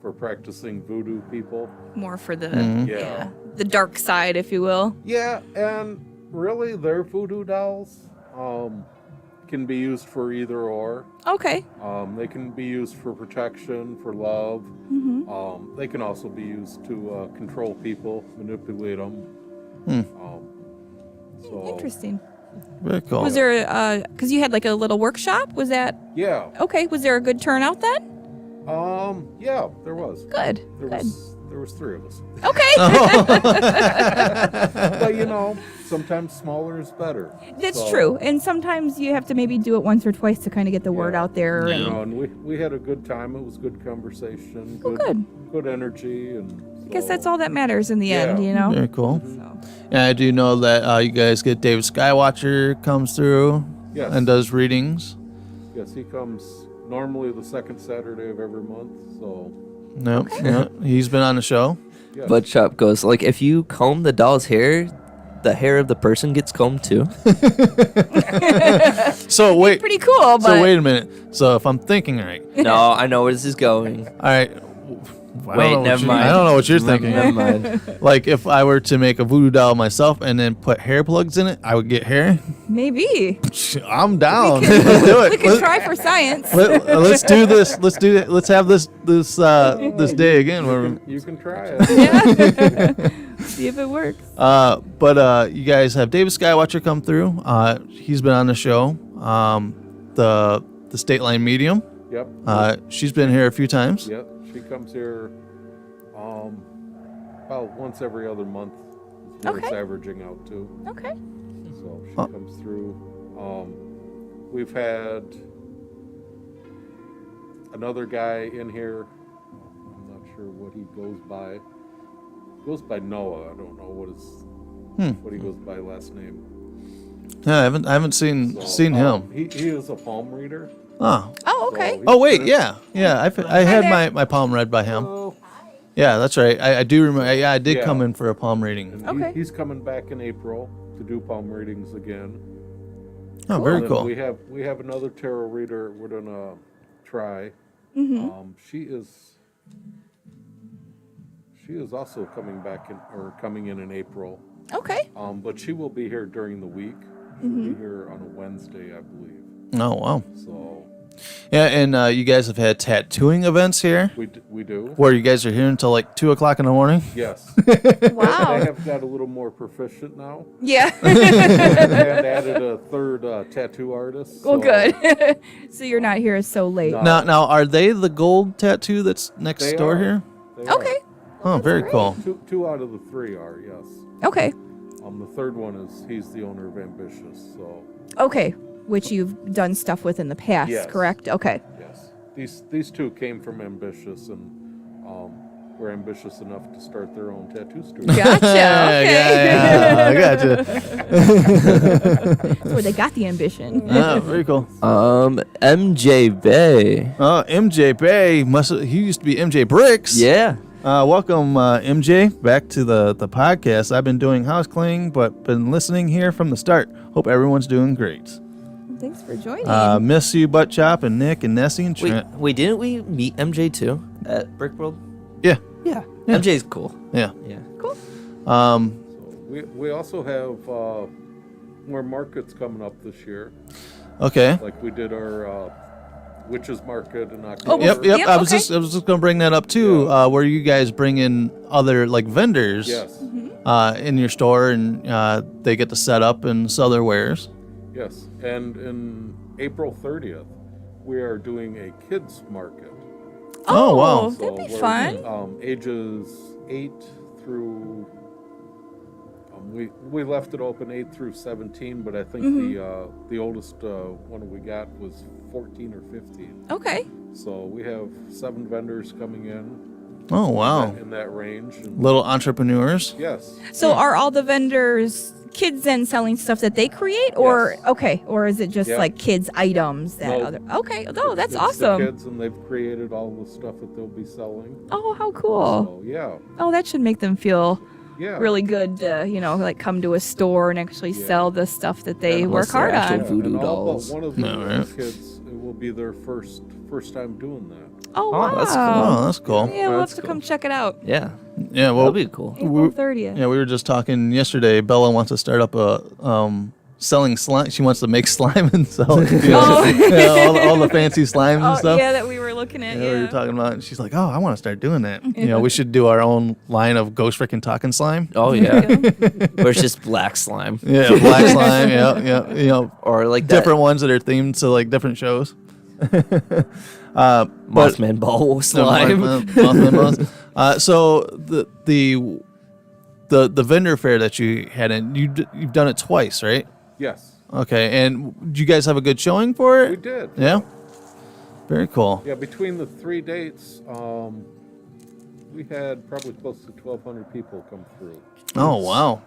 for practicing voodoo people. More for the Yeah. the dark side, if you will. Yeah, and really their voodoo dolls can be used for either or. Okay. They can be used for protection, for love. They can also be used to control people, manipulate them. Interesting. Very cool. Was there because you had like a little workshop? Was that Yeah. okay? Was there a good turnout then? Yeah, there was. Good. There Good. was 3 of us. Okay. But sometimes smaller is better. That's So, true. And sometimes you have to maybe do it once or twice to kind of get the word Yeah. out there. Yeah. And And we had a good time. It was good conversation. Oh, good. Good energy, and I guess that's all that matters in the end, Yeah. you know? Very cool. So. And I do know that you guys get David Skywatcher comes through Yes. and does readings. Yes, he comes normally the second Saturday of every month. So Nope. No, he's been on the show. yeah. Butt Chop goes, like, if you comb the doll's hair, the hair of the person gets combed too. So wait. Pretty cool, but So wait a minute. So if I'm thinking right, No, I know where this is going. all right. Wait, never mind. I don't know what you're Never- thinking. Never mind. Like if I were to make a voodoo doll myself and then put hair plugs in it, I would get hair. maybe. I'm down. Let's do it. We can try for science. Let's do this. Let's do it. Let's have this day again. Where, you can try it. See if it works. but you guys have David Skywatcher come through. He's been on the show. The State Line Medium. Yep. She's been here a few times. Yep. She comes here about once every other month. Is what it's Okay. averaging out to. Okay. So she Huh. comes through. We've had another guy in here. I'm not sure what he goes by. He goes by Noah. I don't know what he goes by last name. Yeah, I haven't seen him. He is a palm reader. Oh. Oh, okay. So Oh wait, he's- yeah. I had there. my palm read by him. Oh, Yeah, that's right. I do remember. Yeah, I did Yeah. come in for a palm reading. and Okay. he's coming back in April to do palm readings again. Oh, very And then cool. We have another tarot reader we're gonna try. She is also coming in April. Okay. But she will be here during the week. She'll be here on a Wednesday, I believe. Oh wow. So Yeah, and you guys have had tattooing events here, we do. where you guys are here until like 2:00 in the morning. Yes. Wow. I have got a little more proficient now. Yeah. And added a third tattoo artist. Well, so- good. So you're not here so late. No. Now, are they the gold tattoo that's next They door are. here? They are. Okay. Oh, very cool. Two out of the 3 are, yes. Okay. The third one he's the owner of Ambitious, so Okay. Which you've done stuff with in the past, Yes. correct? Okay. yes. These 2 came from Ambitious and were ambitious enough to start their own tattoo studio. Gotcha. Okay. Yeah, I gotcha. That's where they got the ambition. Oh, very cool. MJ Bay. Oh, MJ Bay he used to be MJ Bricks. Yeah. Welcome, MJ, back to the podcast. I've been doing house cleaning, but been listening here from the start. Hope everyone's doing great. Thanks for joining. Miss you, Butt Chop, and Nick, and Nessie, and Trent. Didn't we meet MJ too at Brick World? Yeah, Yeah. MJ's cool. yeah. Yeah. Cool. So we also have more markets coming up this year. Okay. Like we did our Witches Market in October. Yep. Yep, I was okay. just gonna bring that up too. Yeah. Where you guys bring in other like vendors. Yes. In your store, and they get to set up and sell their wares. Yes. And in April 30th, we are doing a kids market. Oh, wow. That'd be we're, fun. Ages 8 through. We left it open 8 through 17, but I think the oldest one we got was 14 or 15. Okay. So we have 7 vendors coming in. Oh, wow. In that range. And Little entrepreneurs. yes. So are all the vendors kids then selling stuff that they create, or Yes. okay, or is it just Yeah. like kids items that No. other? Okay, oh, that's It's awesome. The kids, and they've created all the stuff that they'll be selling. Oh, how cool. So, yeah. Oh, that should make them feel Yeah. really good to, like come to a store and actually Yeah. sell the stuff that they And work unless they're hard actual on. Yeah, voodoo and all but dolls. one of the No, right? kids, it will be their first time doing that. Oh, Oh, wow. that's cool. Oh, that's cool. Yeah, we'll have That's to cool. come check it out. Yeah, Yeah, well, that'll be cool. April 30th. yeah, we were just talking yesterday. Bella wants to start up a selling slime. She wants to make slime and sell it. Oh. All the fancy slimes and Oh, stuff. yeah, that we were looking at. Yeah, Yeah, we were talking about, and she's like, "Oh, I want to start doing that. We should do our own line of ghost freaking talking slime. Oh yeah, or it's just black slime, Yeah, black slime. Yeah. or like Different ones that are themed to like different shows. that Mothman ball slime. Mothman balls. So the vendor fair that you had in, you've done it twice, right? Yes, Okay, and do you guys have a good showing for it? we did. Yeah. Very cool. Yeah, between the 3 dates, we had probably close to 1,200 people come through. Oh wow.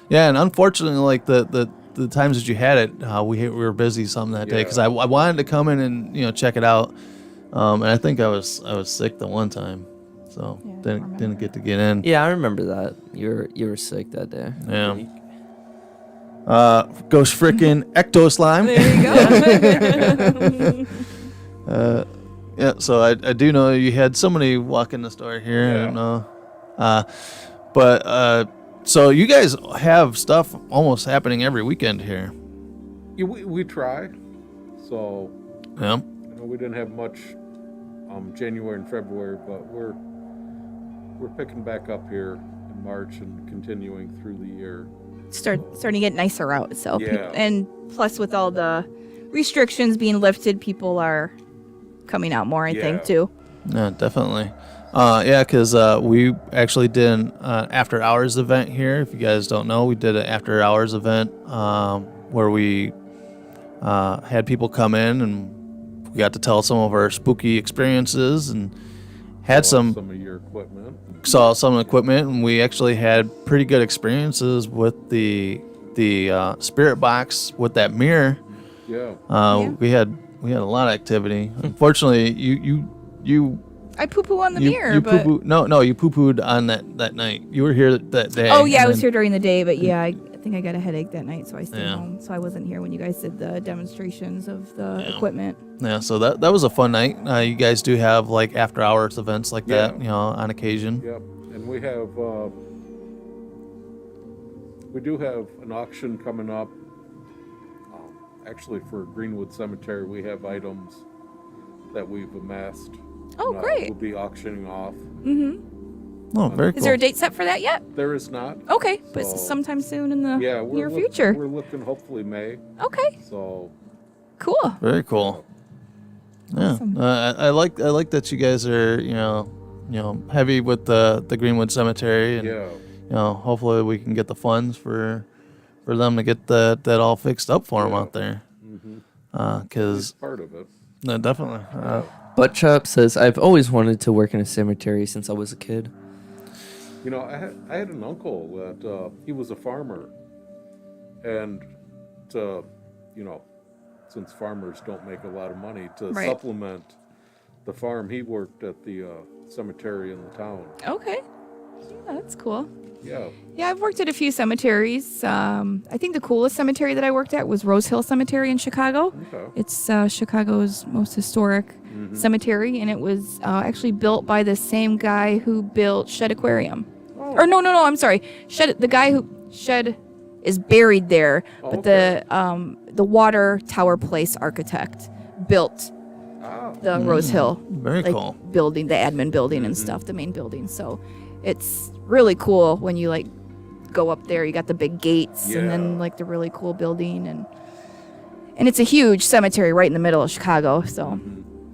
Yeah, and unfortunately, like the times that you had it, we were busy some that day because Yeah. I wanted to come in and check it out, and I think I was sick the one time, so Yeah, I didn't remember. get to get in. Yeah, I remember that. You were sick that day. Yeah. Ghost frickin' ecto slime. There you go. Yeah, so I do know you had somebody walk in the store here. I don't know. But so you guys have stuff almost happening every weekend here. Yeah, we try. So, Yeah. we didn't have much January and February, but we're picking back up here in March and continuing through the year. Starting to get nicer out. So, Yeah. and plus with all the restrictions being lifted, people are coming out more. I think Yeah. too. Yeah, definitely. Yeah, because we actually did an after hours event here. If you guys don't know, we did an after hours event where we had people come in and we got to tell some of our spooky experiences and had Saw some of your equipment. saw some equipment, and we actually had pretty good experiences with the spirit box with that mirror. Yeah. We had a lot of activity. Unfortunately, you I poo poo on the you, mirror, you but poo-poo, no, you poo-pooed on that night. You were here that day. oh yeah, I and was then- here during the day, but yeah, I think I got a headache that night, so I stayed Yeah. home. So I wasn't here when you guys did the demonstrations of the Yeah. equipment. Yeah, so that was a fun night. You guys do have like after hours events like that, Yeah. on occasion. Yep. And we have, we do have an auction coming up. Actually, for Greenwood Cemetery, we have items that we've amassed. Oh, and, great. We'll be auctioning off. Oh, very cool. Is there a date set for that yet? There is not. Okay, but So- sometime soon in the Yeah, near future. We're looking hopefully May. Okay, So cool. Very cool. Yeah, Awesome. I like that you guys are heavy with the Greenwood Cemetery, and yeah, hopefully we can get the funds for them to get that all fixed up for them Yeah. out there. it's Because part of it. no, definitely. Butt Chop says, I've always wanted to work in a cemetery since I was a kid. I had an uncle that he was a farmer, and since farmers don't make a lot of money, to Right. supplement the farm, he worked at the cemetery in the town. Okay, yeah, that's cool. Yeah, Yeah, I've worked at a few cemeteries. I think the coolest cemetery that I worked at was Rose Hill Cemetery in Chicago. okay. It's Chicago's most historic Mm-hmm. cemetery, and it was actually built by the same guy who built Shed Aquarium. Oh. Or no, I'm sorry. The guy who Shed is buried there, Oh, but okay. the water tower place architect built Ah, the Rose Hill Very cool. building, the admin building and stuff, the main building. So it's really cool when you go up there. You got the big gates and then Yeah. the really cool building, and it's a huge cemetery right in the middle of Chicago. So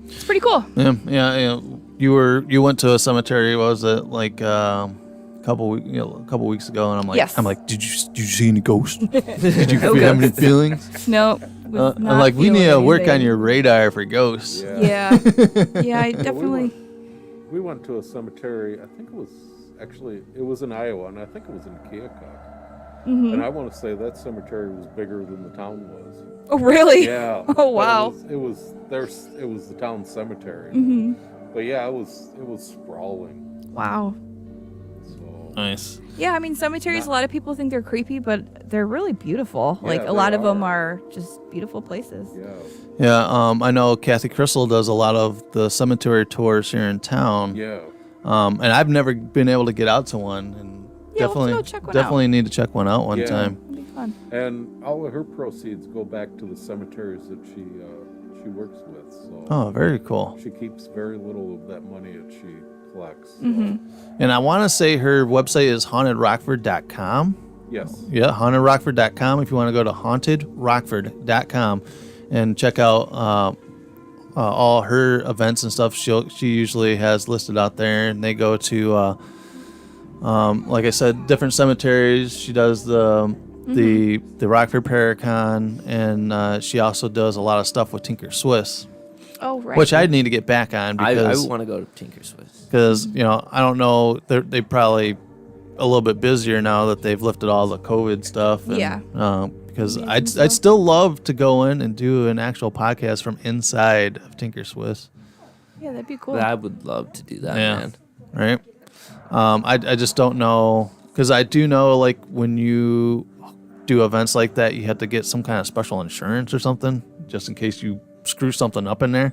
it's pretty cool. Yeah. You went to a cemetery. What was it like? A couple weeks ago, and Yes. I'm like, did you see any ghosts? Did you have any feelings? No, was I'm not like, we need feeling to work on anything. your radar for ghosts. yeah. Yeah, yeah, I we definitely. we went to a cemetery. I think it was in Iowa, and I think it was in Keokuk. And I want to say that cemetery was bigger than the town was. Oh, really? Yeah. Oh, wow. It was the town cemetery. But yeah, it was sprawling. Wow. So Nice. Yeah, I mean, cemeteries, a lot of people think they're creepy, but they're really beautiful. Yeah, Like, a they lot of them are. are just beautiful places. yeah. Yeah, I know Kathy Crystal does a lot of the cemetery tours here in town. Yeah. And I've never been able to get out to one, and Yeah, we'll have to go check one definitely need to check one out one Yeah. time. It'll be fun. And all of her proceeds go back to the cemeteries that she works with. So Oh, very cool. she keeps very little of that money that she collects. So, And I want to say her website is hauntedrockford.com. yes. Yeah, hauntedrockford.com. If you want to go to hauntedrockford.com and check out all her events and stuff, she usually has listed out there, and they go to, like I said, different cemeteries. She does the Rockford Paracon, and she also does a lot of stuff with Tinker Swiss, Oh, right. which I need to get back on I because want to go to Tinker Swiss. I don't know, they probably a little bit busier now that they've lifted all the COVID stuff. And, Yeah. Because Maybe I'd so. still love to go in and do an actual podcast from inside of Tinker Swiss. Yeah, that'd be cool. I would love to do that, Yeah. man. Right. I just don't know, because I do know, like, when you do events like that, you have to get some kind of special insurance or something, just in case you screw something up in there.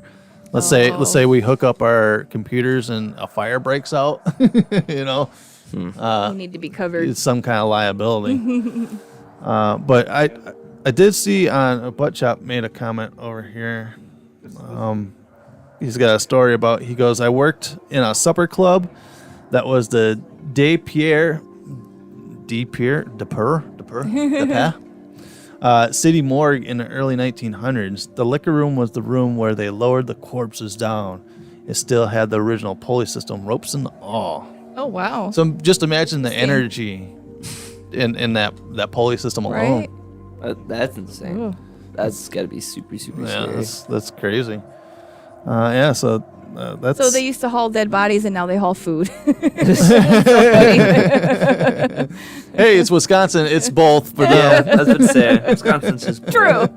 Let's say we hook up our computers and a fire breaks out. You need to be covered. It's some kind of liability. But I did see on a butt chop made a comment over here. He's got a story about, he goes, I worked in a supper club that was the City Morgue in the early 1900s. The liquor room was the room where they lowered the corpses down. It still had the original pulley system, ropes and all. Oh, wow. So just imagine the energy in that pulley system alone. Right? That's insane. Ooh. That's got to be super, super Yeah, scary. that's crazy. So that's. So they used to haul dead bodies, and now they haul food. Hey, it's Wisconsin. It's both for Yeah, them. I was about to say, Wisconsin's just True.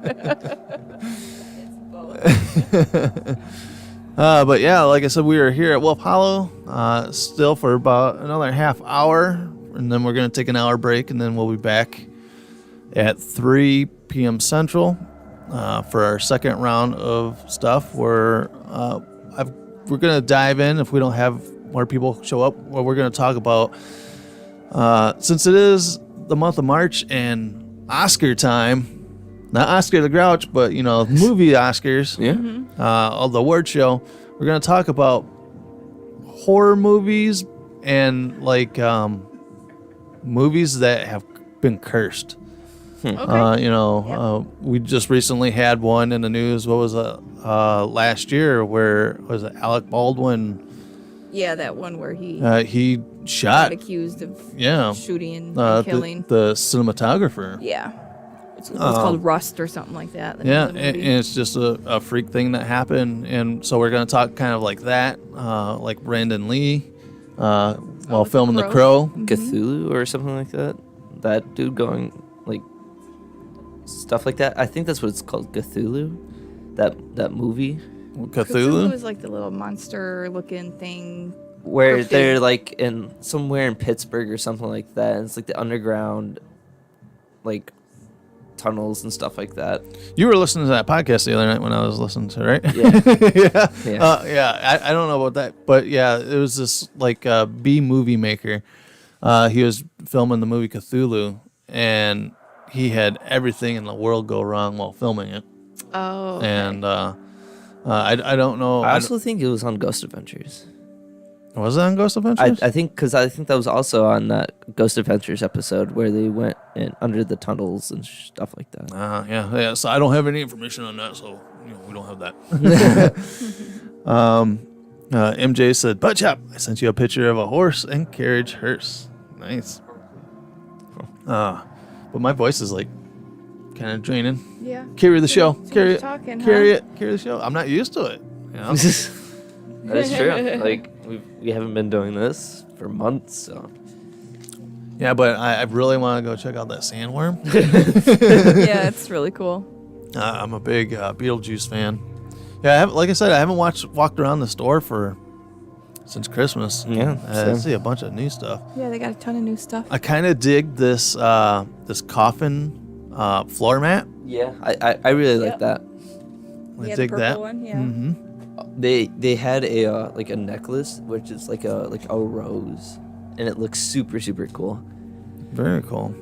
But yeah, like I said, we were here at Wolf Hollow still for about another half hour, and then we're gonna take an hour break, and then we'll be back at 3 p.m. Central for our second round of stuff. We're gonna dive in, if we don't have more people show up. Well, we're gonna talk about, since it is the month of March and Oscar time. Not Oscar the Grouch, but, movie Oscars. Yeah. Of the award show. We're going to talk about horror movies and, like, movies that have been cursed. Okay. We just recently had one in the news. What was it? Last year, where was it? Alec Baldwin. Yeah, that one where he He shot. got accused of Yeah. shooting and killing. the cinematographer. Yeah. It's called Rust or something like that. the Yeah, name of the and movie. it's just a freak thing that happened, and so we're gonna talk kind of like that, like Brandon Lee, while filming The Crow. Cthulhu or something like that. That dude going like stuff like that. I think that's what it's called, Cthulhu. That movie Cthulhu. is like the little monster-looking thing. where Cryptid. they're like in somewhere in Pittsburgh or something like that. And it's like the underground, like tunnels and stuff like that. You were listening to that podcast the other night when I was listening to it, right? Yeah. yeah. Yeah. I don't know about that, but yeah, it was this like B movie maker. He was filming the movie Cthulhu, and he had everything in the world go wrong while filming it. Oh. Okay. And I don't know. I also think it was on Ghost Adventures. Was it on Ghost Adventures? I think that was also on that Ghost Adventures episode where they went in under the tunnels and stuff like that. Yeah. So I don't have any information on that, so we don't have that. MJ said, "Butt chop, I sent you a picture of a horse and carriage hearse. Nice." But my voice is like kind of draining. Yeah. Carry the show. Carry much it. talking, Carry huh? it. Carry the show. I'm not used to it. That is true. Like We haven't been doing this for months, so. Yeah, but I really want to go check out that sandworm. Yeah, it's really cool. I'm a big Beetlejuice fan. Yeah, like I said, I haven't walked around the store since Christmas. Yeah, I same. see a bunch of new stuff. Yeah, they got a ton of new stuff. I kind of dig this coffin floor mat. Yeah, I really like that. I Yeah, the dig purple that. one, yeah. Mm-hmm. They had a like a necklace which is like a rose, and it looks super super cool. Very cool.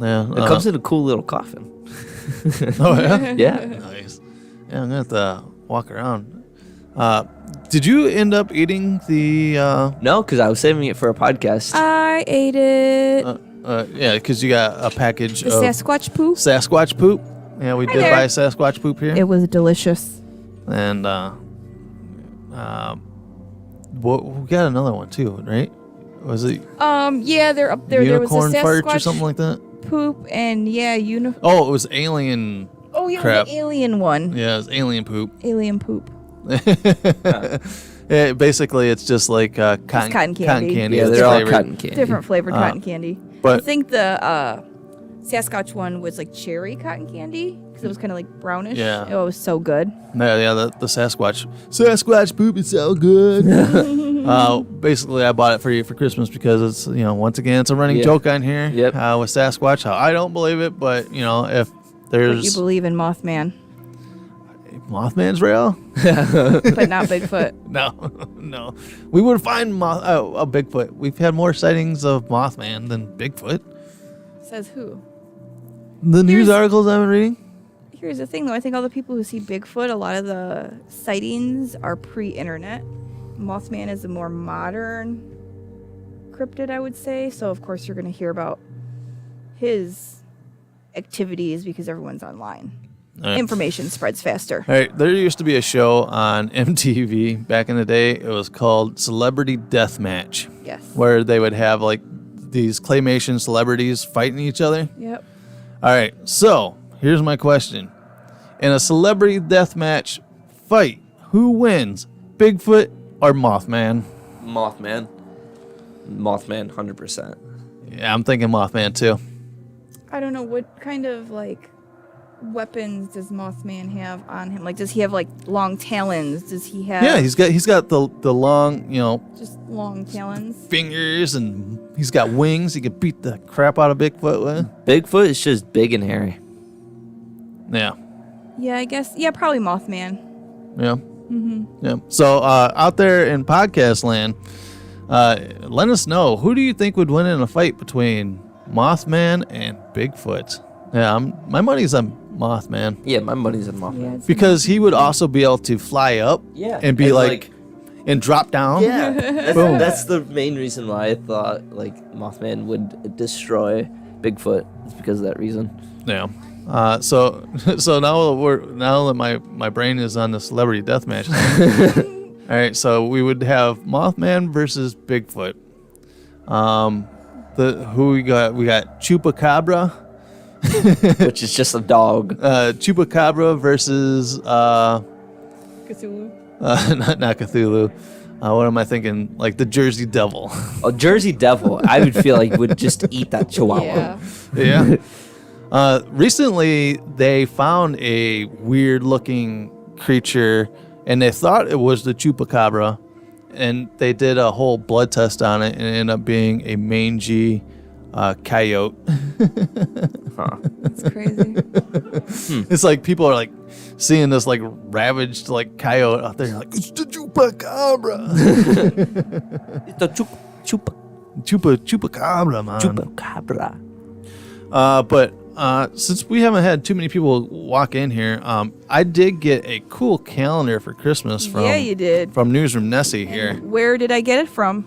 Yeah. It comes in a cool little coffin. Oh yeah. Yeah. Nice. Yeah, I'm gonna have to walk around. Did you end up eating the? No, because I was saving it for a podcast. I ate it. Yeah, because you got a package The of Sasquatch poop. Sasquatch poop. Yeah, we did there. buy Sasquatch poop here. It was delicious. And we got another one too, right? Was it Yeah, they're up there. unicorn there was a farts or Sasquatch something like that? poop, and yeah, Oh, it was alien. Oh, yeah, crap. the alien one. Yeah, it was alien poop. Alien poop. Yeah, basically, it's just like cotton candy. Yeah, It's they're all flavored. cotton candy. Different flavored cotton candy. but- I think the Sasquatch one was like cherry cotton candy because it was kind of like brownish. Yeah. Oh, it was so good. Yeah, the Sasquatch poop is so good. Basically, I bought it for you for Christmas because it's once again it's a running Yeah. joke on here. Yep. With Sasquatch, how I don't believe it, but if But you there's believe in Mothman, Mothman's real, but not Bigfoot. no, we would find a Bigfoot. We've had more sightings of Mothman than Bigfoot. Says who? The news Here's- articles I've been reading. Here's the thing, though. I think all the people who see Bigfoot, a lot of the sightings are pre-internet. Mothman is a more modern cryptid, I would say. So, of course, you're going to hear about his activities because everyone's online. All right. Information spreads faster. All right, there used to be a show on MTV back in the day. It was called Celebrity Deathmatch, Yes. where they would have like these claymation celebrities fighting each other. Yep. All right, so here's my question. In a celebrity deathmatch fight, who wins, Bigfoot or Mothman? Mothman, 100%. Yeah, I'm thinking Mothman too. I don't know what kind of like weapons does Mothman have on him. Like, does he have like long talons? Does he have? Yeah, he's got the long, just long talons. fingers, and he's got wings. He could beat the crap out of Bigfoot with. Bigfoot is just big and hairy. Yeah. Yeah, I guess. Yeah, probably Mothman. Yeah. Mm-hmm. Yeah. So out there in podcast land, let us know, who do you think would win in a fight between Mothman and Bigfoot? Yeah, my money's on Mothman Yeah, my money's on Mothman. Yeah, it's because he would also be able to fly up Yeah, and be like and drop down. yeah, that's, Boom. that's the main reason why I thought like Mothman would destroy Bigfoot. It's because of that reason. Yeah. So now that my brain is on the celebrity deathmatch. All right, so we would have Mothman versus Bigfoot. Who we got? We got Chupacabra. Which is just a dog. Chupacabra versus Cthulhu. not Cthulhu. What am I thinking? Like the Jersey Devil. A Jersey Devil, I would feel like would just eat that chihuahua. Yeah. Yeah. Recently, they found a weird-looking creature, and they thought it was the Chupacabra, and they did a whole blood test on it, and it ended up being a mangy coyote. Huh. It's crazy. It's like people are like seeing this like ravaged like coyote out there, like it's the Chupacabra. It's the Chupacabra, man. chupacabra. But since we haven't had too many people walk in here, I did get a cool calendar for Christmas from Yeah, you did. from Newsroom Nessie here. Where did I get it from?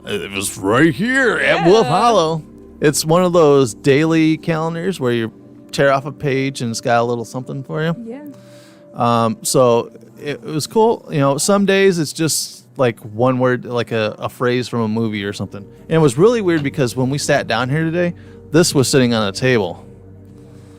It was right here at Wolf Hollow. It's one of those daily calendars where you tear off a page and it's got a little something for you. Yeah. So it was cool. Some days it's just like one word, like a phrase from a movie or something. And it was really weird because when we sat down here today, this was sitting on a table.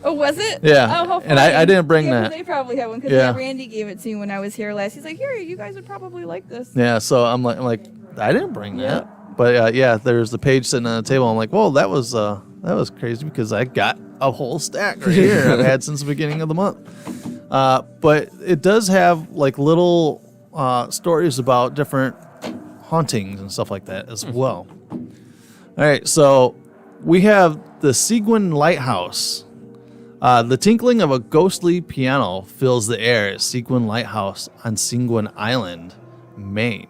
Oh, was it? Yeah, Oh, how and I funny. didn't bring Yeah, 'cause that. They probably had one because Yeah. Randy gave it to me when I was here last. He's like, "Here, you guys would probably like this." Yeah, so I'm like, I didn't bring that. But yeah, there's the page sitting on the table. I'm like, whoa, that was crazy because I got a whole stack right here. I've had since the beginning of the month. But it does have like little stories about different hauntings and stuff like that as well. All right, so we have the Sequin Lighthouse. The tinkling of a ghostly piano fills the air at Sequin Lighthouse on Sequin Island, Maine.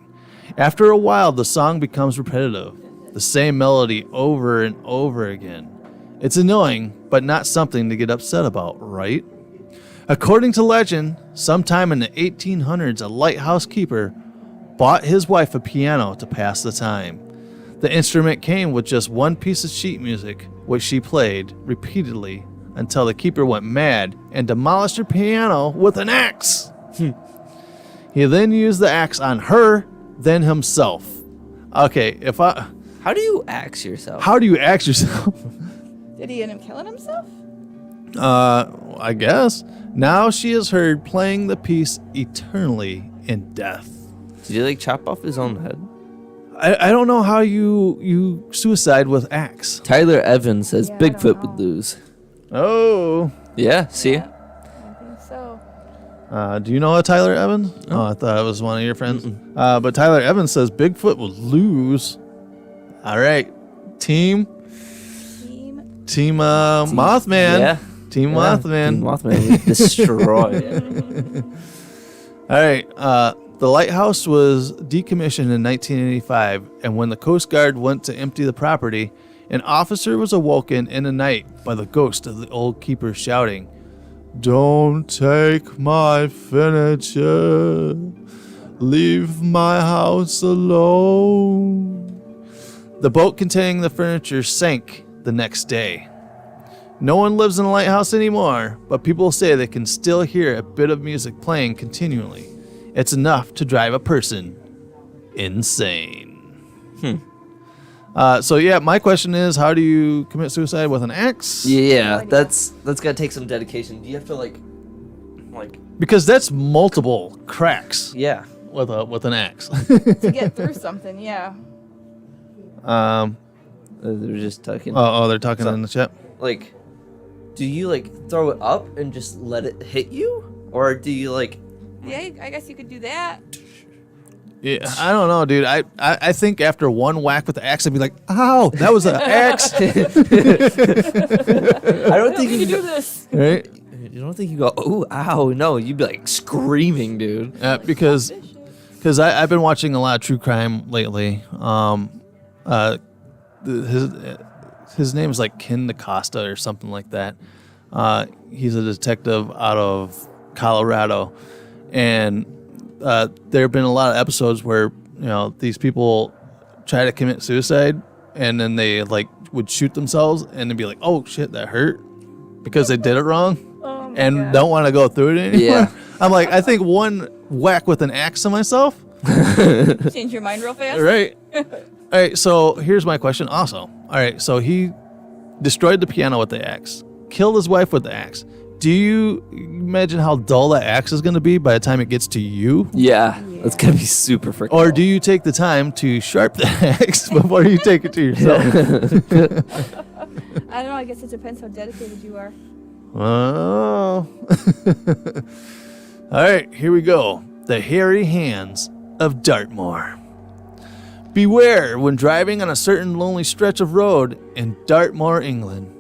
After a while, the song becomes repetitive, the same melody over and over again. It's annoying, but not something to get upset about, right? According to legend, sometime in the 1800s, a lighthouse keeper bought his wife a piano to pass the time. The instrument came with just one piece of sheet music, which she played repeatedly until the keeper went mad and demolished her piano with an axe. He then used the axe on her, then himself. Okay, How do you axe yourself? how do you axe yourself? Did he end up killing himself? I guess. Now she is heard playing the piece eternally in death. Did he like chop off his own head? I don't know how you suicide with axe. Tyler Evans says Yeah, I don't Bigfoot know. would lose. Oh. Yeah, see? Yeah, I think so. Do you know a Tyler Evans? Oh, I thought it was one of your friends. But Tyler Evans says Bigfoot will lose. All right. Team Mothman. Yeah. Team Yeah, Mothman. Team Mothman would destroy it. All right. The lighthouse was decommissioned in 1985, and when the Coast Guard went to empty the property, an officer was awoken in the night by the ghost of the old keeper shouting, "Don't take my furniture. Leave my house alone." The boat containing the furniture sank the next day. No one lives in the lighthouse anymore, but people say they can still hear a bit of music playing continually. It's enough to drive a person insane. So yeah, my question is, how do you commit suicide with an axe? Yeah, idea. that's gotta take some dedication. Do you have to like Because that's multiple cracks yeah. with an axe. To get through something, yeah. They're just talking. Oh, they're talking in the chat. Like, do you like throw it up and just let it hit you, or do you like? Yeah, I guess you could do that. Yeah, I don't know, dude. I think after one whack with the axe, I'd be like, "Ow, that was an axe!" I don't think You you can do this. Right? You don't think you go, oh, ow, no, you'd be like screaming, dude. Because I've been watching a lot of true crime lately. His name is like Ken DaCosta or something like that. He's a detective out of Colorado, and there have been a lot of episodes where these people try to commit suicide, and then they like would shoot themselves, and they'd be like, "Oh shit, that hurt," because they did it wrong, and don't want to go through it anymore. Yeah. I'm like, I think one whack with an axe to myself. Change your mind real fast. Right. All right. So here's my question. Also, all right. So he destroyed the piano with the axe, killed his wife with the axe. Do you imagine how dull that axe is going to be by the time it gets to you? Yeah, that's gonna be super freaking. Or do you take the time to sharp the axe before you take it to yourself? I don't know. I guess it depends how dedicated you are. Oh. All right. Here we go. The hairy hands of Dartmoor. Beware when driving on a certain lonely stretch of road in Dartmoor, England,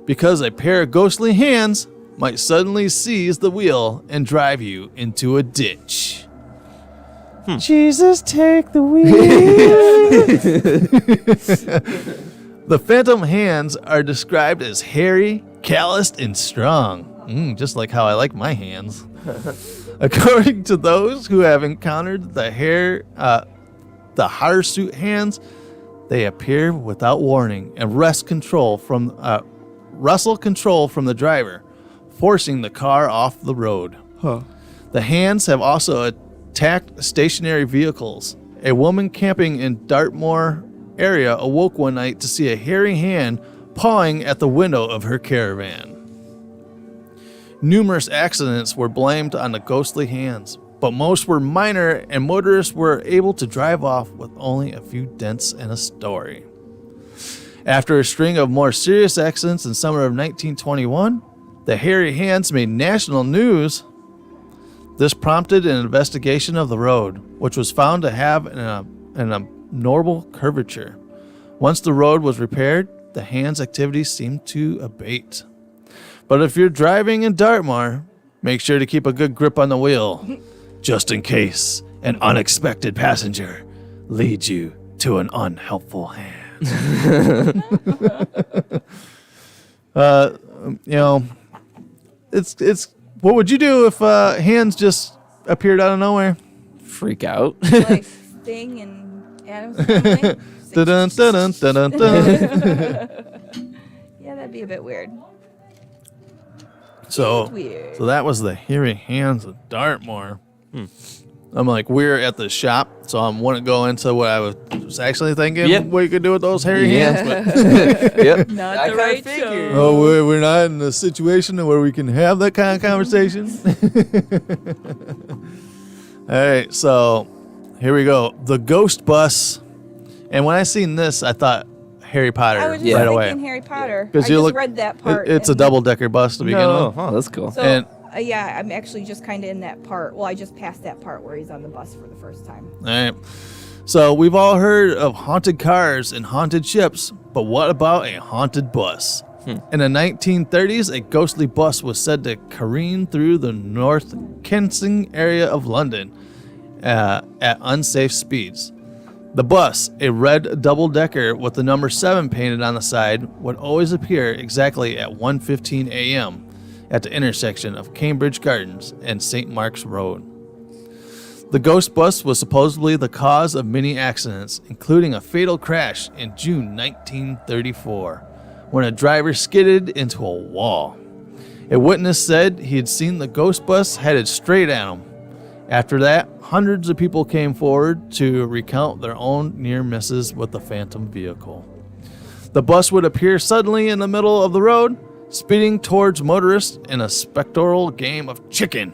because a pair of ghostly hands might suddenly seize the wheel and drive you into a ditch. Jesus, take the wheel. The phantom hands are described as hairy, calloused, and strong. Just like how I like my hands. According to those who have encountered the hirsute hands, they appear without warning and wrestle control from the driver, forcing the car off the road. The hands have also attacked stationary vehicles. A woman camping in Dartmoor area awoke one night to see a hairy hand pawing at the window of her caravan. Numerous accidents were blamed on the ghostly hands, but most were minor, and motorists were able to drive off with only a few dents in a story. After a string of more serious accidents in summer of 1921, the hairy hands made national news. This prompted an investigation of the road, which was found to have an abnormal curvature. Once the road was repaired, the hands' activity seemed to abate. But if you're driving in Dartmoor, make sure to keep a good grip on the wheel, just in case an unexpected passenger leads you to an unhelpful hand. It's what would you do if hands just appeared out of nowhere? Freak out. Like Sting and Adam's Family. Dun, dun, dun, dun, dun. Yeah, that'd be a bit weird. So Weird. that was the hairy hands of Dartmoor. I'm like, we're at the shop, so I want to go into what I was actually thinking Yep. what you could do with those hairy hands. But Yep. Not I the kinda right figured. show. oh, we're not in a situation where we can have that kind of conversation. All right, so here we go. The Ghost Bus. And when I seen this, I thought Harry Potter I was just Yeah. right thinking away. Harry Potter. I Because you just look, read that part. it's a and- double-decker bus to begin No. with. Oh, that's cool. So, And- yeah, I'm actually just kind of in that part. Well, I just passed that part where he's on the bus for the first time. All right. So we've all heard of haunted cars and haunted ships, but what about a haunted bus? In the 1930s, a ghostly bus was said to careen through the North Kensington area of London at unsafe speeds. The bus, a red double-decker with the number 7 painted on the side, would always appear exactly at 1:15 a.m. at the intersection of Cambridge Gardens and St. Mark's Road. The ghost bus was supposedly the cause of many accidents, including a fatal crash in June 1934, when a driver skidded into a wall. A witness said he had seen the ghost bus headed straight at him. After that, hundreds of people came forward to recount their own near misses with the phantom vehicle. The bus would appear suddenly in the middle of the road, speeding towards motorists in a spectral game of chicken.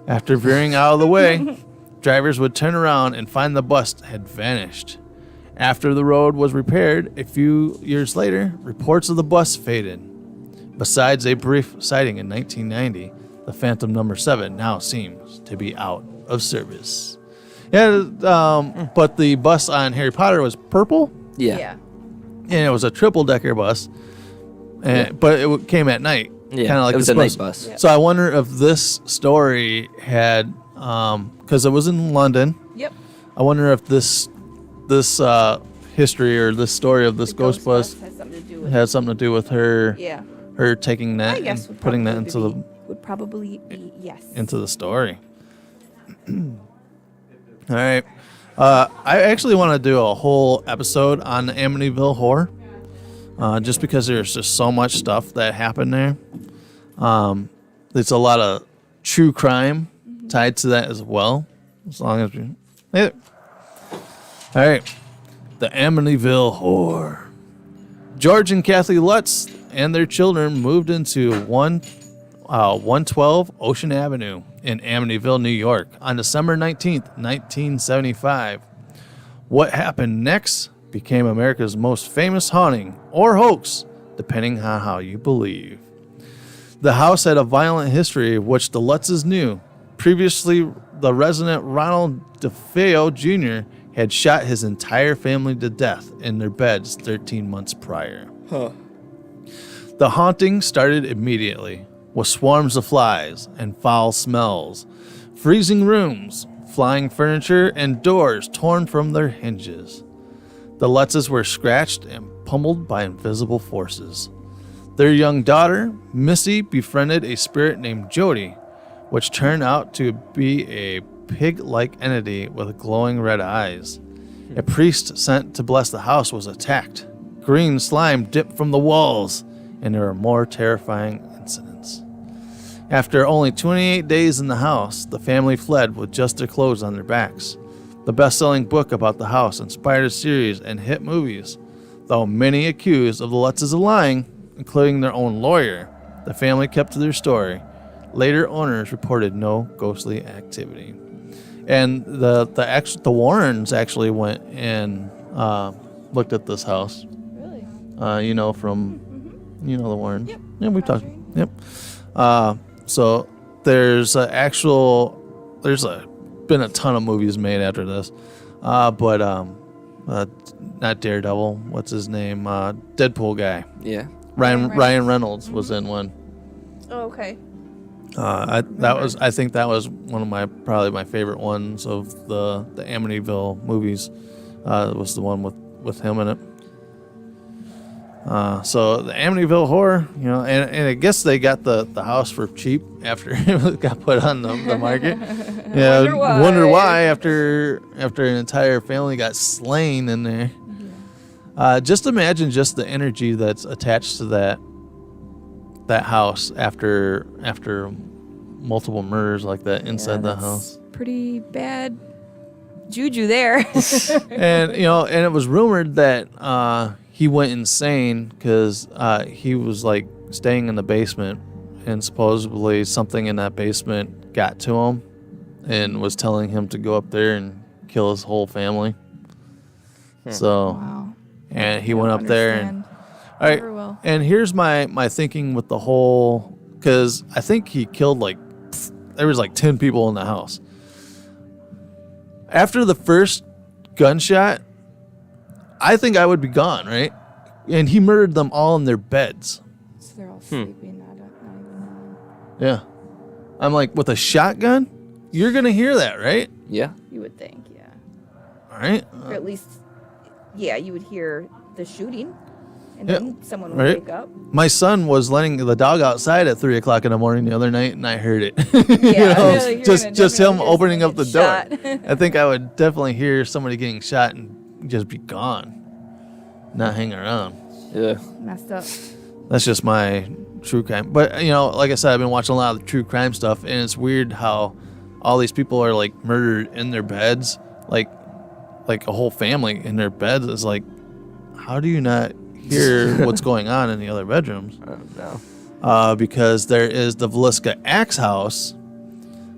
After veering out of the way, drivers would turn around and find the bus had vanished. After the road was repaired, a few years later, reports of the bus faded. Besides a brief sighting in 1990, the Phantom number 7 now seems to be out of service. Yeah, but the bus on Harry Potter was purple, Yeah. and it was a triple-decker bus, and, but it came at night. Yeah, Kinda like it was the a night bus. bus. So I wonder if this story had, because it was in London, Yep. I wonder if this history or this story of this The ghost bus has something to do with had something to do with her Yeah. her taking I that guess and putting that would probably be yes. into the story. All right. I actually want to do a whole episode on the Amityville horror, just because there's just so much stuff that happened there. There's a lot of true crime tied to that as well. As long as we, yeah. All right, the Amityville horror. George and Kathy Lutz and their children moved into 112 Ocean Avenue in Amityville, New York on December 19th, 1975. What happened next became America's most famous haunting or hoax, depending on how you believe. The house had a violent history which the Lutzes knew. Previously, the resident Ronald DeFeo Jr. had shot his entire family to death in their beds 13 months prior. The haunting started immediately, with swarms of flies and foul smells, freezing rooms, flying furniture, and doors torn from their hinges. The Lutzes were scratched and pummeled by invisible forces. Their young daughter, Missy, befriended a spirit named Jody, which turned out to be a pig-like entity with glowing red eyes. A priest sent to bless the house was attacked. Green slime dipped from the walls, and there were more terrifying incidents. After only 28 days in the house, the family fled with just their clothes on their backs. The best-selling book about the house inspired a series and hit movies, though many accused of the Lutzes of lying, including their own lawyer. The family kept to their story. Later owners reported no ghostly activity. And the Warrens actually went and looked at this house. Really? From the Warrens. Yep. Yeah, we've talked. Yep. So there's been a ton of movies made after this, but not Daredevil. What's his name? Deadpool guy. Yeah. Ryan Reynolds was in one. Oh, okay. I think that was one of probably my favorite ones of the Amityville movies. Was the one with him in it. So the Amityville Horror, and I guess they got the house for cheap after it got put on the market. Yeah, wonder why after an entire family got slain in there. Just imagine just the energy that's attached to that house after multiple murders like that inside the house. Pretty bad juju there. And it was rumored that he went insane because he was like staying in the basement, and supposedly something in that basement got to him and was telling him to go up there and kill his whole family. So, Wow. and he went up there and. All right, Very well. and here's my thinking with the whole, because I think he killed there was 10 people in the house. After the first gunshot, I think I would be gone, right? And he murdered them all in their beds. So they're all sleeping, not even knowing. Yeah. I'm like, with a shotgun? You're going to hear that, right? Yeah. You would think, yeah. All right. Or at least, yeah, you would hear the shooting, and Yeah, then someone would right. wake up. My son was letting the dog outside at 3 o'clock in the morning the other night, and I heard it. Yeah, you're just gonna him definitely opening hear up the someone door. get shot. I think I would definitely hear somebody getting shot and just be gone, not hang around. Yeah. Messed up. That's just my true crime. But like I said, I've been watching a lot of the true crime stuff, and it's weird how all these people are murdered in their beds, like a whole family in their beds. It's like, how do you not hear what's going on in the other bedrooms? I don't know. Because there is the Villisca Axe House,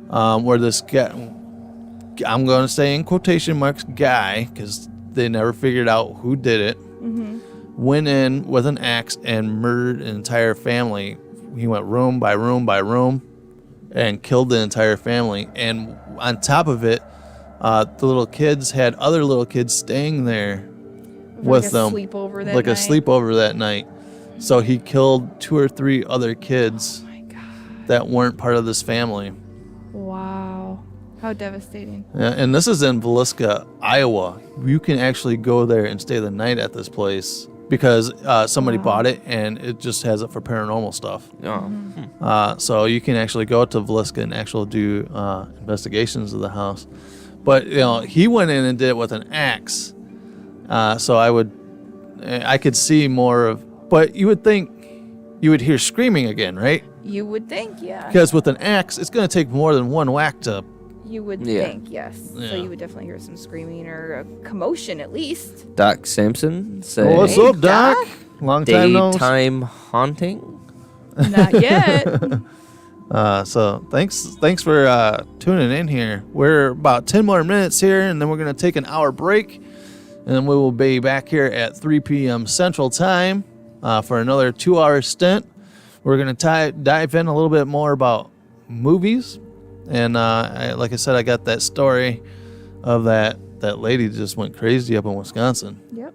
where this guy, I'm going to say in quotation marks, guy, because they never figured out who did it, went in with an axe and murdered an entire family. He went room by room by room and killed the entire family. And on top of it, the little kids had other little kids staying there with them. Sleepover that like night. a sleepover that night. So he killed 2 or 3 other kids that weren't part of this family. Wow. How devastating. Yeah, and this is in Villisca, Iowa. You can actually go there and stay the night at this place because somebody bought it and it just has it for paranormal stuff. Oh. So you can actually go to Villisca and actually do investigations of the house. But he went in and did it with an axe. So I could see more of, but you would think you would hear screaming again, right? You would think, yeah. Because with an axe, it's going to take more than one whack to. You would Yeah. think, yes. Yeah. So you would definitely hear some screaming or a commotion at least. Doc Sampson say Oh, what's Hey, up, Doc? Doc. Long time no. daytime haunting. Not yet. So thanks for tuning in here. We're about 10 more minutes here, and then we're going to take an hour break, and then we will be back here at 3 p.m. Central Time for another 2-hour stint. We're going to dive in a little bit more about movies, and like I said, I got that story of that lady that just went crazy up in Wisconsin. Yep.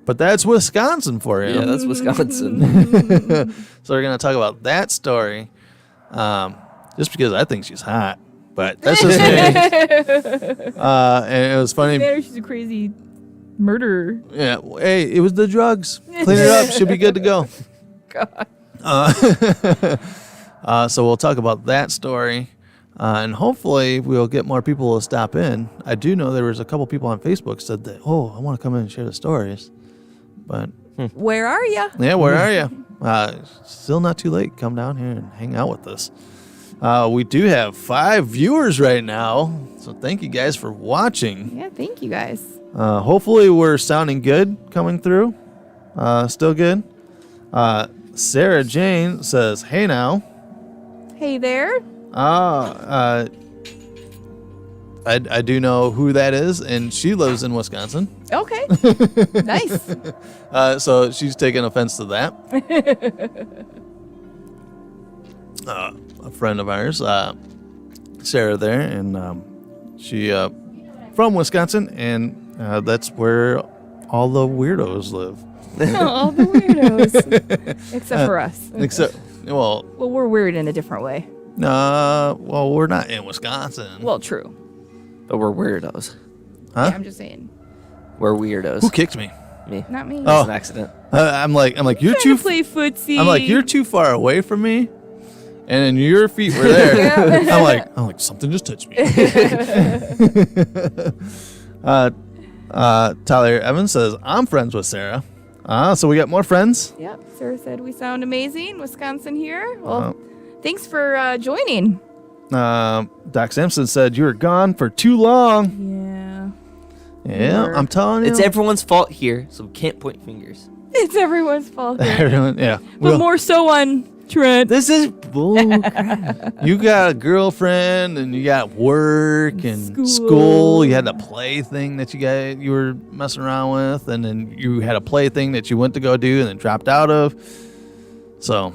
But that's Wisconsin for you. Yeah, that's Wisconsin. So we're going to talk about that story. Just because I think she's hot, but that's just me. And it was funny. She's a crazy murderer. Yeah, hey, it was the drugs. Clean it up, should be good to go. God. So we'll talk about that story, and hopefully we'll get more people to stop in. I do know there was a couple people on Facebook said that, I want to come in and share the stories, but Where are you? yeah, where are you? Still not too late. Come down here and hang out with us. We do have 5 viewers right now, so thank you guys for watching. Yeah, thank you guys. Hopefully we're sounding good coming through. Still good. Sarah Jane says, "Hey now." Hey there. I do know who that is, and she lives in Wisconsin. Okay. Nice. So she's taking offense to that. A friend of ours, Sarah there, and she from Wisconsin, and that's where all the weirdos live. All the weirdos. Except for us. Except, well, we're weird in a different way. well, we're not in Wisconsin. Well, true. But we're weirdos. Huh? Yeah, I'm just saying. We're weirdos. Who kicked me? Me. Not me. It Oh. was an accident. I'm like you're Trying too. to play footsie. I'm like you're too far away from me, and then your feet were there. Yeah. I'm like something just touched me. Tyler Evans says, "I'm friends with Sarah." So we got more friends. Yep. Sarah said we sound amazing. Wisconsin here. Well, thanks for joining. Doc Simpson said, "You were gone for too long." Yeah. Yeah, I'm telling you. It's everyone's fault here, so we can't point fingers. It's everyone's fault. Here. Everyone, yeah. But more so on Trent. This is bull crap. You got a girlfriend, and you got work and School. school. You had a play thing that you were messing around with, and then you had a play thing that you went to go do and then dropped out of. So,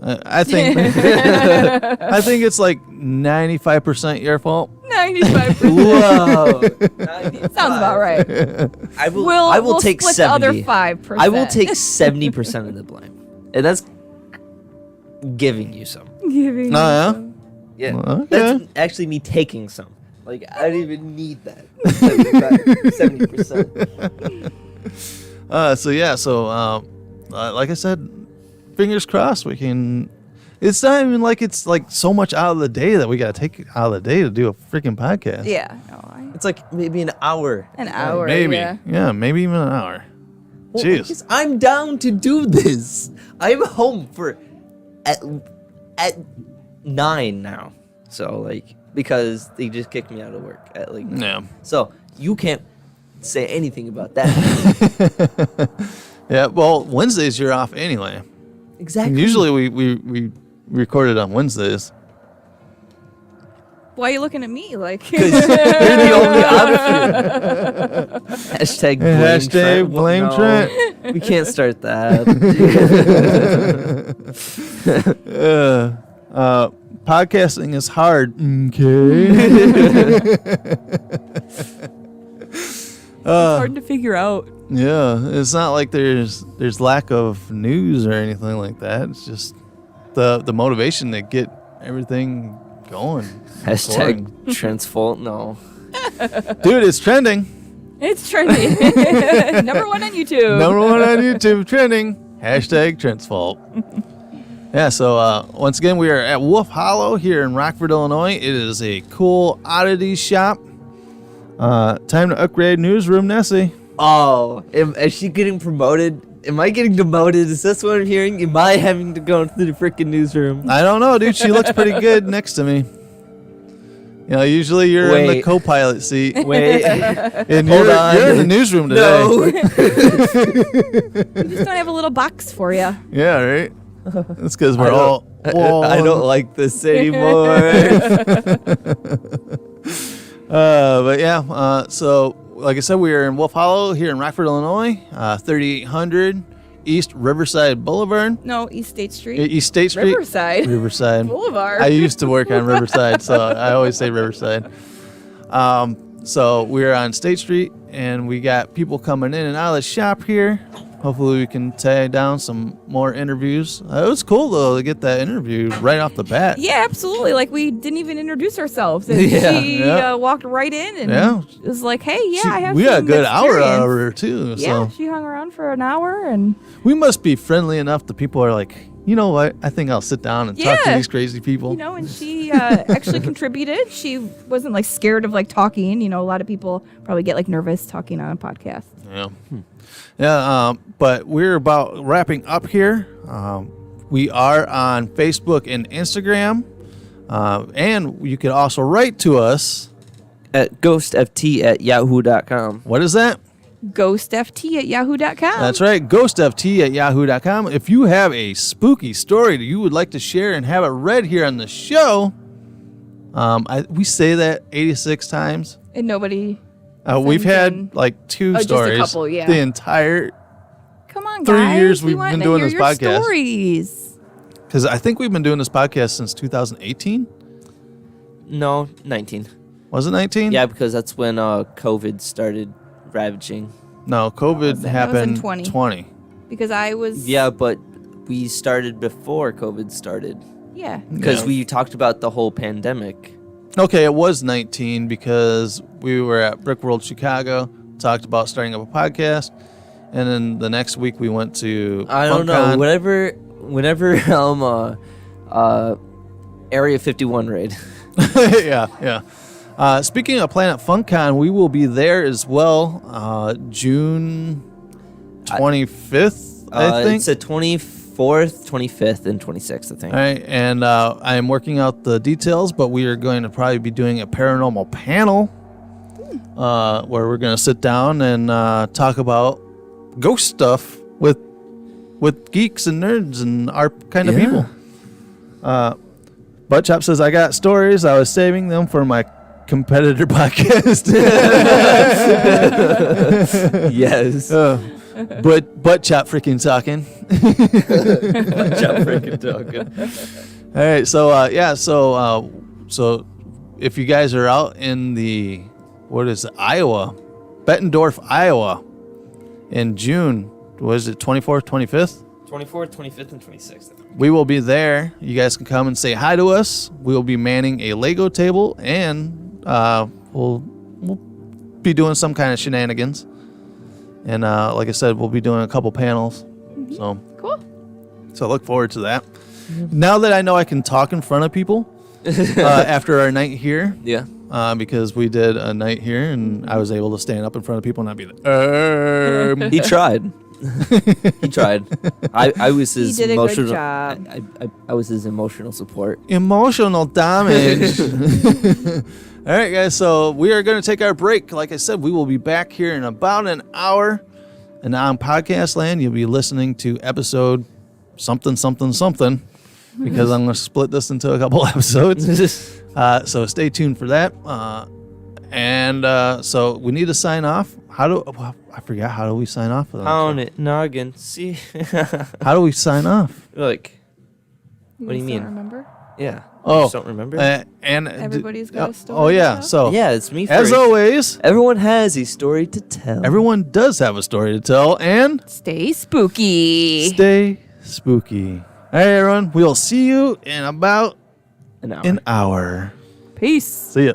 I think I think it's like 95% your fault. 95%. Whoa. Sounds about right. I will. We'll take split 70. the other 5%. I will take 70% of the blame, and that's giving you some. Giving. Oh, yeah? Yeah, Okay. that's actually me taking some. Like I don't even need that. 70%. So yeah, like I said, fingers crossed we can. It's not even like it's like so much out of the day that we gotta take out of the day to do a freaking podcast. Yeah. No, It's like maybe an hour. an hour. Maybe. Yeah. Maybe even an hour. Well, Jeez. because I'm down to do this. I'm home for at 9 now. So like because they just kicked me out of work at like 9. Yeah. So you can't say anything about that. Yeah. Well, Wednesdays you're off anyway. Exactly. Usually we record it on Wednesdays. Why are you looking at me like? Because you're the only option. Hashtag blame Hashtag Trent. blame No, Trent. We can't start that. Podcasting is hard. Okay. It's hard to figure out. Yeah, it's not like there's lack of news or anything like that. It's just the motivation to get everything going. Hashtag Trent's fault. No. Dude, it's trending. It's trending. Number 1 on YouTube. Number 1 on YouTube trending. Hashtag Trent's fault. Yeah, so once again, we are at Wolf Hollow here in Rockford, Illinois. It is a cool oddity shop. Time to upgrade newsroom, Nessie. Oh, is she getting promoted? Am I getting demoted? Is this what I'm hearing? Am I having to go into the freaking newsroom? I don't know, dude. She looks pretty good next to me. You know, usually you're in the Wait. co-pilot seat. Wait. And Hold you're on. in the newsroom today. No. We just don't have a little box for you. Yeah, right? That's because we're I all... I don't like this anymore. But yeah, so like I said, we are in Wolf Hollow here in Rockford, Illinois, 3800 East Riverside Boulevard. No, East State Street. East State Street. Riverside. Riverside. Boulevard. I used to work on Riverside, so I always say Riverside. So we're on State Street, and we got people coming in and out of the shop here. Hopefully we can tie down some more interviews. It was cool, though, to get that interview right off the bat. Yeah, absolutely. Like, we didn't even introduce ourselves. And Yeah. she Yeah. walked right in and Yeah. was like, hey, yeah, I have we got a some good hour out of experience. her, too. Yeah, So she hung around for an hour and we must be friendly enough that people are like, you know what? I think I'll sit down and talk to Yeah. these crazy people. you know, and she actually contributed. She wasn't like scared of like talking. You know, a lot of people probably get like nervous talking on a podcast. Yeah. Yeah, but we're about wrapping up here. We are on Facebook and Instagram. And you can also write to us. At ghostft@yahoo.com. What is that? GhostFT@yahoo.com. That's right, ghostft@yahoo.com. If you have a spooky story that you would like to share and have it read here on the show, we say that 86 times. And nobody. We've sends had in- like two just a stories. couple, yeah. The entire, Come on, 3 guys. years we we've want been to doing hear this your podcast. Stories. because I think we've been doing this podcast since 2018. No, 19. Was it 19? Yeah, because that's when COVID started ravaging. No, COVID That was in happened 20. Because I was. Yeah, but we started before COVID started. Yeah. Because Yeah. we talked about the whole pandemic. Okay, it was 19 because we were at Brick World Chicago, talked about starting up a podcast, and then the next week we went to I don't know. FunCon. Whenever Area 51 raid. yeah. Speaking of Planet FunCon, we will be there as well, June 25th, I think. It's the 24th, 25th, and 26th, I think. All right, and I am working out the details, but we are going to probably be doing a paranormal panel where we're going to sit down and talk about ghost stuff with geeks and nerds and our kind of people. Buttchop says, I got stories. I was saving them for my competitor podcast. Yes. But Buttchop freaking talking. All right, so if you guys are out in the Iowa, Bettendorf, Iowa, in June, was it 24th, 25th? 24th, 25th, and 26th. We will be there. You guys can come and say hi to us. We will be manning a Lego table, and we'll be doing some kind of shenanigans. And like I said, we'll be doing a couple panels. So Cool. So I look forward to that. Now that I know I can talk in front of people after our night here, Yeah. because we did a night here and I was able to stand up in front of people and not be like, He tried. He tried. I was his did a good emotional. job. I was his emotional support. emotional damage. All right, guys. So we are going to take our break. Like I said, we will be back here in about an hour. And on podcast land, you'll be listening to episode something, because I'm going to split this into a couple episodes. So stay tuned for that. So we need to sign off. I forgot, how do we sign off? Pound it, noggin. See? How do we sign off? Like, what do you guys mean? don't remember? Yeah. Oh, You just don't remember? and Everybody's got a story Oh to yeah. tell? So yeah, it's me. as first. always, Everyone has a story to tell. everyone does have a story to tell, and Stay spooky. stay spooky. All right, everyone. We'll see you in about An hour. an hour. Peace. See ya.